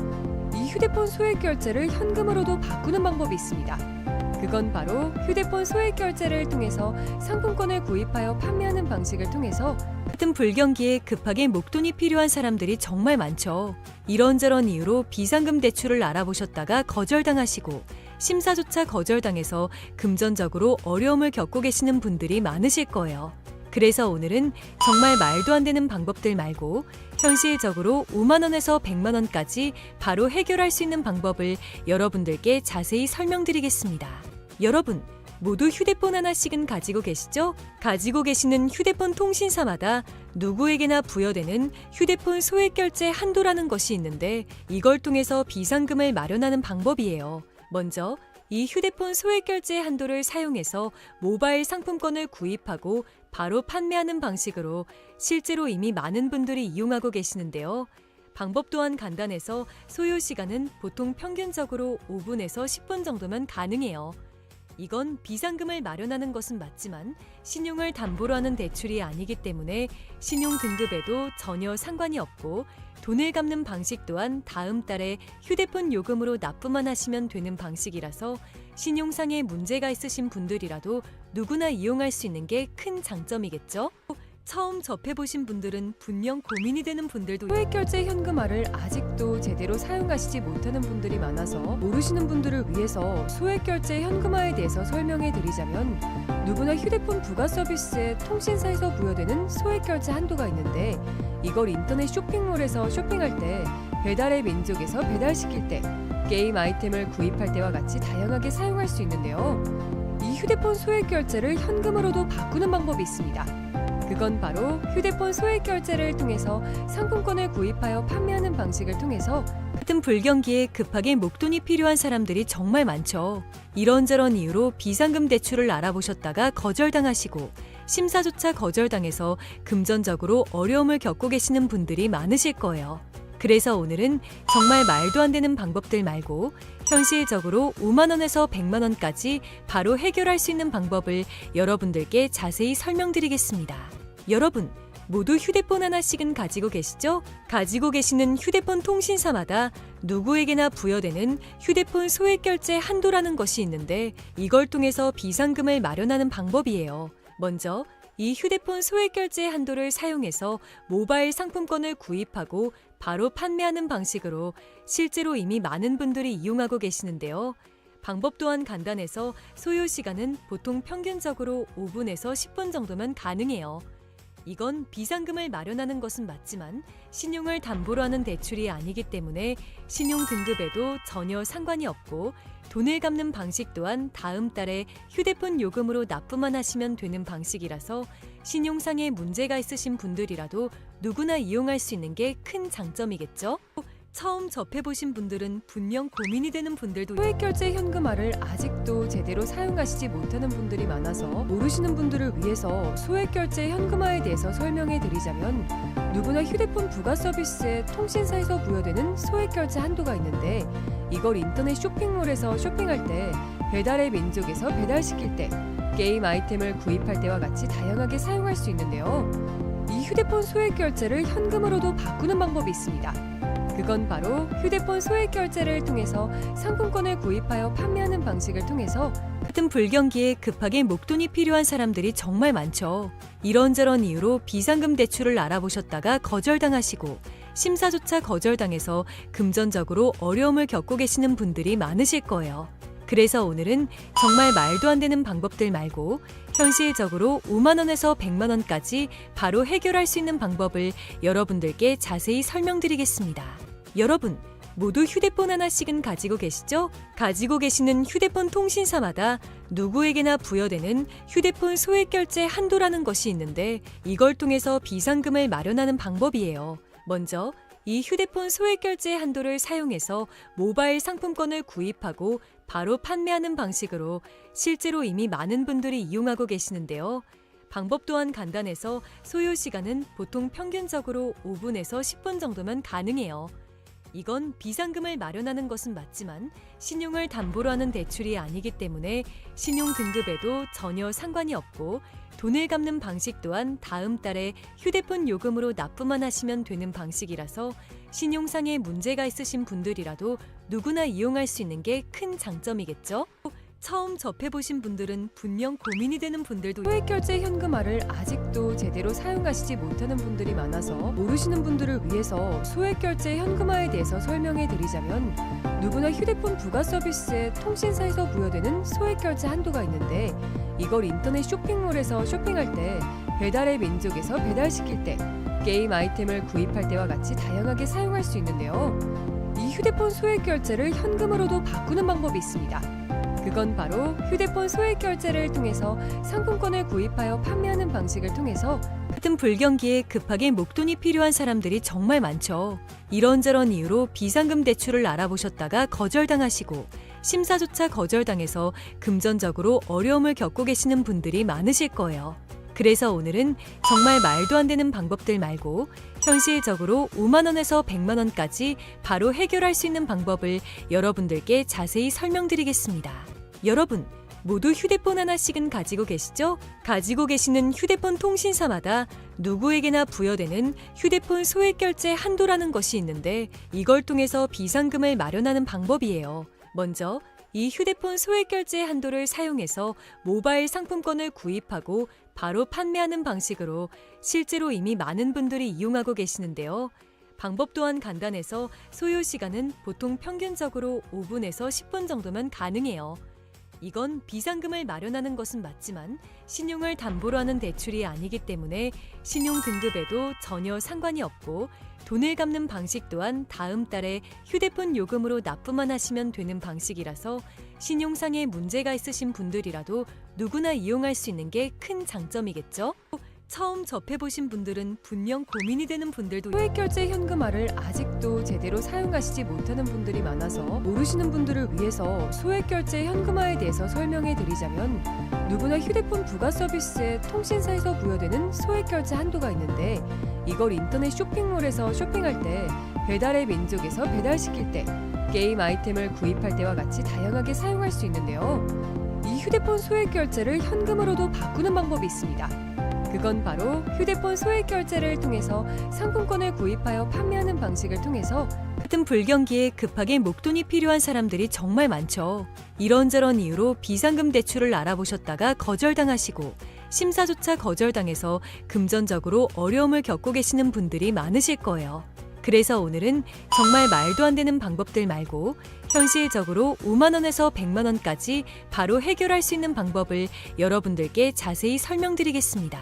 이 휴대폰 소액결제를 현금으로도 바꾸는 방법이 있습니다. 그건 바로 휴대폰 소액결제를 통해서 상품권을 구입하여 판매하는 방식을 통해서 같은 불경기에 급하게 목돈이 필요한 사람들이 정말 많죠. 이런저런 이유로 비상금 대출을 알아보셨다가 거절당하시고 심사조차 거절당해서 금전적으로 어려움을 겪고 계시는 분들이 많으실 거예요. 그래서 오늘은 정말 말도 안 되는 방법들 말고 현실적으로 5만 원에서 100만 원까지 바로 해결할 수 있는 방법을 여러분들께 자세히 설명드리겠습니다. 여러분, 모두 휴대폰 하나씩은 가지고 계시죠? 가지고 계시는 휴대폰 통신사마다 누구에게나 부여되는 휴대폰 소액결제 한도라는 것이 있는데, 이걸 통해서 비상금을 마련하는 방법이에요. 먼저 이 휴대폰 소액결제 한도를 사용해서 모바일 상품권을 구입하고 바로 판매하는 방식으로 실제로 이미 많은 분들이 이용하고 계시는데요. 방법 또한 간단해서 소요 시간은 보통 평균적으로 5분에서 10분 정도면 가능해요. 이건 비상금을 마련하는 것은 맞지만 신용을 담보로 하는 대출이 아니기 때문에 신용 등급에도 전혀 상관이 없고, 돈을 갚는 방식 또한 다음 달에 휴대폰 요금으로 납부만 하시면 되는 방식이라서 신용상의 문제가 있으신 분들이라도 누구나 이용할 수 있는 게 큰 장점이겠죠? 처음 접해보신 분들은 분명 고민이 되는 분들도 소액결제 현금화를 아직도 제대로 사용하시지 못하는 분들이 많아서 모르시는 분들을 위해서 소액결제 현금화에 대해서 설명해 드리자면, 누구나 휴대폰 부가 서비스에 통신사에서 부여되는 소액결제 한도가 있는데, 이걸 인터넷 쇼핑몰에서 쇼핑할 때, 배달의 민족에서 배달시킬 때, 게임 아이템을 구입할 때와 같이 다양하게 사용할 수 있는데요. 이 휴대폰 소액결제를 현금으로도 바꾸는 방법이 있습니다. 그건 바로 휴대폰 소액결제를 통해서 상품권을 구입하여 판매하는 방식을 통해서 같은 불경기에 급하게 목돈이 필요한 사람들이 정말 많죠. 이런저런 이유로 비상금 대출을 알아보셨다가 거절당하시고 심사조차 거절당해서 금전적으로 어려움을 겪고 계시는 분들이 많으실 거예요. 그래서 오늘은 정말 말도 안 되는 방법들 말고 현실적으로 5만 원에서 100만 원까지 바로 해결할 수 있는 방법을 여러분들께 자세히 설명드리겠습니다. 여러분, 모두 휴대폰 하나씩은 가지고 계시죠? 가지고 계시는 휴대폰 통신사마다 누구에게나 부여되는 휴대폰 소액결제 한도라는 것이 있는데, 이걸 통해서 비상금을 마련하는 방법이에요. 먼저 이 휴대폰 소액결제 한도를 사용해서 모바일 상품권을 구입하고 바로 판매하는 방식으로 실제로 이미 많은 분들이 이용하고 계시는데요. 방법 또한 간단해서 소요 시간은 보통 평균적으로 5분에서 10분 정도면 가능해요. 이건 비상금을 마련하는 것은 맞지만 신용을 담보로 하는 대출이 아니기 때문에 신용 등급에도 전혀 상관이 없고 돈을 갚는 방식 또한 다음 달에 휴대폰 요금으로 납부만 하시면 되는 방식이라서 신용상에 문제가 있으신 분들이라도 누구나 이용할 수 있는 게 큰 장점이겠죠? 처음 접해보신 분들은 분명 고민이 되는 분들도 소액결제 현금화를 아직도 제대로 사용하시지 못하는 분들이 많아서 모르시는 분들을 위해서 소액결제 현금화에 대해서 설명해 드리자면 누구나 휴대폰 부가 서비스에 통신사에서 부여되는 소액결제 한도가 있는데 이걸 인터넷 쇼핑몰에서 쇼핑할 때 배달의 민족에서 배달시킬 때 게임 아이템을 구입할 때와 같이 다양하게 사용할 수 있는데요. 이 휴대폰 소액결제를 현금으로도 바꾸는 방법이 있습니다. 그건 바로 휴대폰 소액결제를 통해서 상품권을 구입하여 판매하는 방식을 통해서 같은 불경기에 급하게 목돈이 필요한 사람들이 정말 많죠. 이런저런 이유로 비상금 대출을 알아보셨다가 거절당하시고 심사조차 거절당해서 금전적으로 어려움을 겪고 계시는 분들이 많으실 거예요. 그래서 오늘은 정말 말도 안 되는 방법들 말고 현실적으로 5만 원에서 100만 원까지 바로 해결할 수 있는 방법을 여러분들께 자세히 설명드리겠습니다. 여러분, 모두 휴대폰 하나씩은 가지고 계시죠? 가지고 계시는 휴대폰 통신사마다 누구에게나 부여되는 휴대폰 소액결제 한도라는 것이 있는데 이걸 통해서 비상금을 마련하는 방법이에요. 먼저 이 휴대폰 소액결제 한도를 사용해서 모바일 상품권을 구입하고 바로 판매하는 방식으로 실제로 이미 많은 분들이 이용하고 계시는데요. 방법 또한 간단해서 소요 시간은 보통 평균적으로 5분에서 10분 정도면 가능해요. 이건 비상금을 마련하는 것은 맞지만 신용을 담보로 하는 대출이 아니기 때문에 신용 등급에도 전혀 상관이 없고 돈을 갚는 방식 또한 다음 달에 휴대폰 요금으로 납부만 하시면 되는 방식이라서 신용상에 문제가 있으신 분들이라도 누구나 이용할 수 있는 게 큰 장점이겠죠? 처음 접해보신 분들은 분명 고민이 되는 분들도 소액결제 현금화를 아직도 제대로 사용하시지 못하는 분들이 많아서 모르시는 분들을 위해서 소액결제 현금화에 대해서 설명해 드리자면 누구나 휴대폰 부가 서비스에 통신사에서 부여되는 소액결제 한도가 있는데 이걸 인터넷 쇼핑몰에서 쇼핑할 때 배달의 민족에서 배달시킬 때 게임 아이템을 구입할 때와 같이 다양하게 사용할 수 있는데요. 이 휴대폰 소액결제를 현금으로도 바꾸는 방법이 있습니다. 그건 바로 휴대폰 소액결제를 통해서 상품권을 구입하여 판매하는 방식을 통해서 같은 불경기에 급하게 목돈이 필요한 사람들이 정말 많죠. 이런저런 이유로 비상금 대출을 알아보셨다가 거절당하시고 심사조차 거절당해서 금전적으로 어려움을 겪고 계시는 분들이 많으실 거예요. 그래서 오늘은 정말 말도 안 되는 방법들 말고 현실적으로 5만 원에서 100만 원까지 바로 해결할 수 있는 방법을 여러분들께 자세히 설명드리겠습니다. 여러분, 모두 휴대폰 하나씩은 가지고 계시죠? 가지고 계시는 휴대폰 통신사마다 누구에게나 부여되는 휴대폰 소액결제 한도라는 것이 있는데 이걸 통해서 비상금을 마련하는 방법이에요. 먼저 이 휴대폰 소액결제 한도를 사용해서 모바일 상품권을 구입하고 바로 판매하는 방식으로 실제로 이미 많은 분들이 이용하고 계시는데요. 방법 또한 간단해서 소요 시간은 보통 평균적으로 5분에서 10분 정도면 가능해요. 이건 비상금을 마련하는 것은 맞지만 신용을 담보로 하는 대출이 아니기 때문에 신용 등급에도 전혀 상관이 없고 돈을 갚는 방식 또한 다음 달에 휴대폰 요금으로 납부만 하시면 되는 방식이라서 신용상에 문제가 있으신 분들이라도 누구나 이용할 수 있는 게 큰 장점이겠죠? 처음 접해보신 분들은 분명 고민이 되는 분들도 소액결제 현금화를 아직도 제대로 사용하시지 못하는 분들이 많아서 모르시는 분들을 위해서 소액결제 현금화에 대해서 설명해 드리자면 누구나 휴대폰 부가 서비스에 통신사에서 부여되는 소액결제 한도가 있는데 이걸 인터넷 쇼핑몰에서 쇼핑할 때 배달의 민족에서 배달시킬 때 게임 아이템을 구입할 때와 같이 다양하게 사용할 수 있는데요. 이 휴대폰 소액결제를 현금으로도 바꾸는 방법이 있습니다. 그건 바로 휴대폰 소액결제를 통해서 상품권을 구입하여 판매하는 방식을 통해서 같은 불경기에 급하게 목돈이 필요한 사람들이 정말 많죠. 이런저런 이유로 비상금 대출을 알아보셨다가 거절당하시고 심사조차 거절당해서 금전적으로 어려움을 겪고 계시는 분들이 많으실 거예요. 그래서 오늘은 정말 말도 안 되는 방법들 말고 현실적으로 5만 원에서 100만 원까지 바로 해결할 수 있는 방법을 여러분들께 자세히 설명드리겠습니다.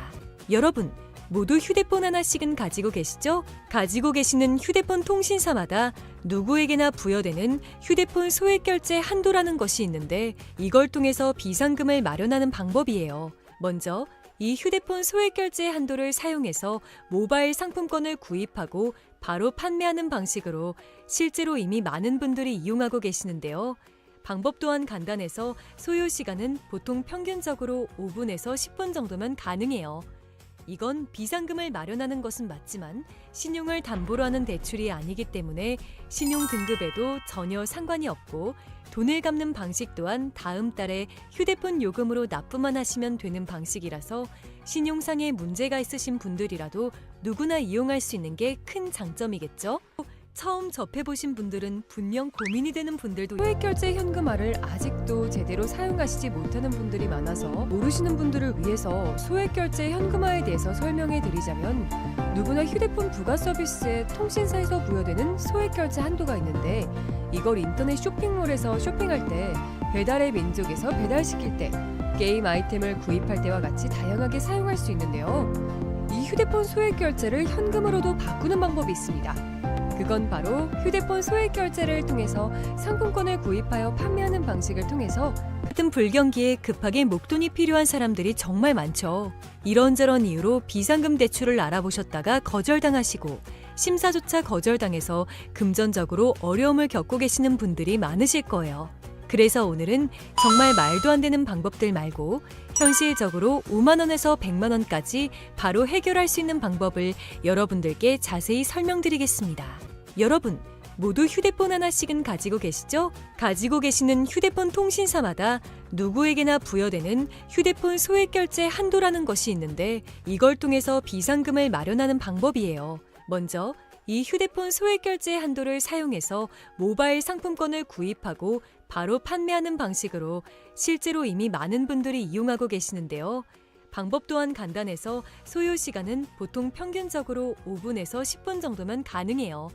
여러분, 모두 휴대폰 하나씩은 가지고 계시죠? 가지고 계시는 휴대폰 통신사마다 누구에게나 부여되는 휴대폰 소액결제 한도라는 것이 있는데 이걸 통해서 비상금을 마련하는 방법이에요. 먼저 이 휴대폰 소액결제 한도를 사용해서 모바일 상품권을 구입하고 바로 판매하는 방식으로 실제로 이미 많은 분들이 이용하고 계시는데요. 방법 또한 간단해서 소요 시간은 보통 평균적으로 5분에서 10분 정도면 가능해요. 이건 비상금을 마련하는 것은 맞지만 신용을 담보로 하는 대출이 아니기 때문에 신용 등급에도 전혀 상관이 없고 돈을 갚는 방식 또한 다음 달에 휴대폰 요금으로 납부만 하시면 되는 방식이라서 신용상에 문제가 있으신 분들이라도 누구나 이용할 수 있는 게 큰 장점이겠죠? 처음 접해보신 분들은 분명 고민이 되는 분들도 소액결제 현금화를 아직도 제대로 사용하시지 못하는 분들이 많아서 모르시는 분들을 위해서 소액결제 현금화에 대해서 설명해 드리자면 누구나 휴대폰 부가 서비스에 통신사에서 부여되는 소액결제 한도가 있는데 이걸 인터넷 쇼핑몰에서 쇼핑할 때 배달의 민족에서 배달시킬 때 게임 아이템을 구입할 때와 같이 다양하게 사용할 수 있는데요. 이 휴대폰 소액결제를 현금으로도 바꾸는 방법이 있습니다. 그건 바로 휴대폰 소액결제를 통해서 상품권을 구입하여 판매하는 방식을 통해서 같은 불경기에 급하게 목돈이 필요한 사람들이 정말 많죠. 이런저런 이유로 비상금 대출을 알아보셨다가 거절당하시고 심사조차 거절당해서 금전적으로 어려움을 겪고 계시는 분들이 많으실 거예요. 그래서 오늘은 정말 말도 안 되는 방법들 말고 현실적으로 5만 원에서 100만 원까지 바로 해결할 수 있는 방법을 여러분들께 자세히 설명드리겠습니다. 여러분, 모두 휴대폰 하나씩은 가지고 계시죠? 가지고 계시는 휴대폰 통신사마다 누구에게나 부여되는 휴대폰 소액결제 한도라는 것이 있는데 이걸 통해서 비상금을 마련하는 방법이에요. 먼저 이 휴대폰 소액결제 한도를 사용해서 모바일 상품권을 구입하고 바로 판매하는 방식으로 실제로 이미 많은 분들이 이용하고 계시는데요. 방법 또한 간단해서 소요 시간은 보통 평균적으로 5분에서 10분 정도면 가능해요.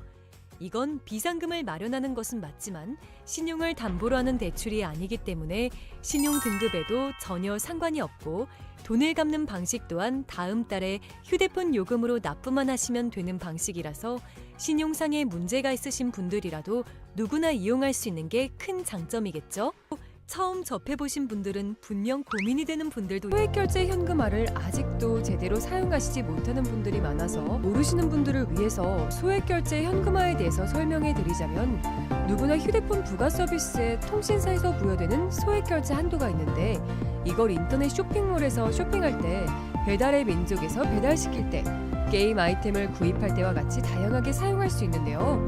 이건 비상금을 마련하는 것은 맞지만 신용을 담보로 하는 대출이 아니기 때문에 신용 등급에도 전혀 상관이 없고 돈을 갚는 방식 또한 다음 달에 휴대폰 요금으로 납부만 하시면 되는 방식이라서 신용상에 문제가 있으신 분들이라도 누구나 이용할 수 있는 게 큰 장점이겠죠? 처음 접해보신 분들은 분명 고민이 되는 분들도 소액결제 현금화를 아직도 제대로 사용하시지 못하는 분들이 많아서 모르시는 분들을 위해서 소액결제 현금화에 대해서 설명해 드리자면 누구나 휴대폰 부가 서비스에 통신사에서 부여되는 소액결제 한도가 있는데 이걸 인터넷 쇼핑몰에서 쇼핑할 때 배달의 민족에서 배달시킬 때 게임 아이템을 구입할 때와 같이 다양하게 사용할 수 있는데요.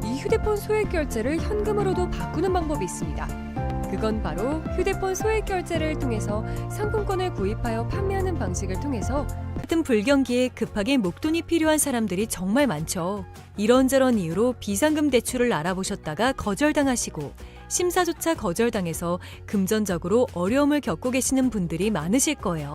이 휴대폰 소액결제를 현금으로도 바꾸는 방법이 있습니다. 그건 바로 휴대폰 소액결제를 통해서 상품권을 구입하여 판매하는 방식을 통해서 같은 불경기에 급하게 목돈이 필요한 사람들이 정말 많죠. 이런저런 이유로 비상금 대출을 알아보셨다가 거절당하시고 심사조차 거절당해서 금전적으로 어려움을 겪고 계시는 분들이 많으실 거예요.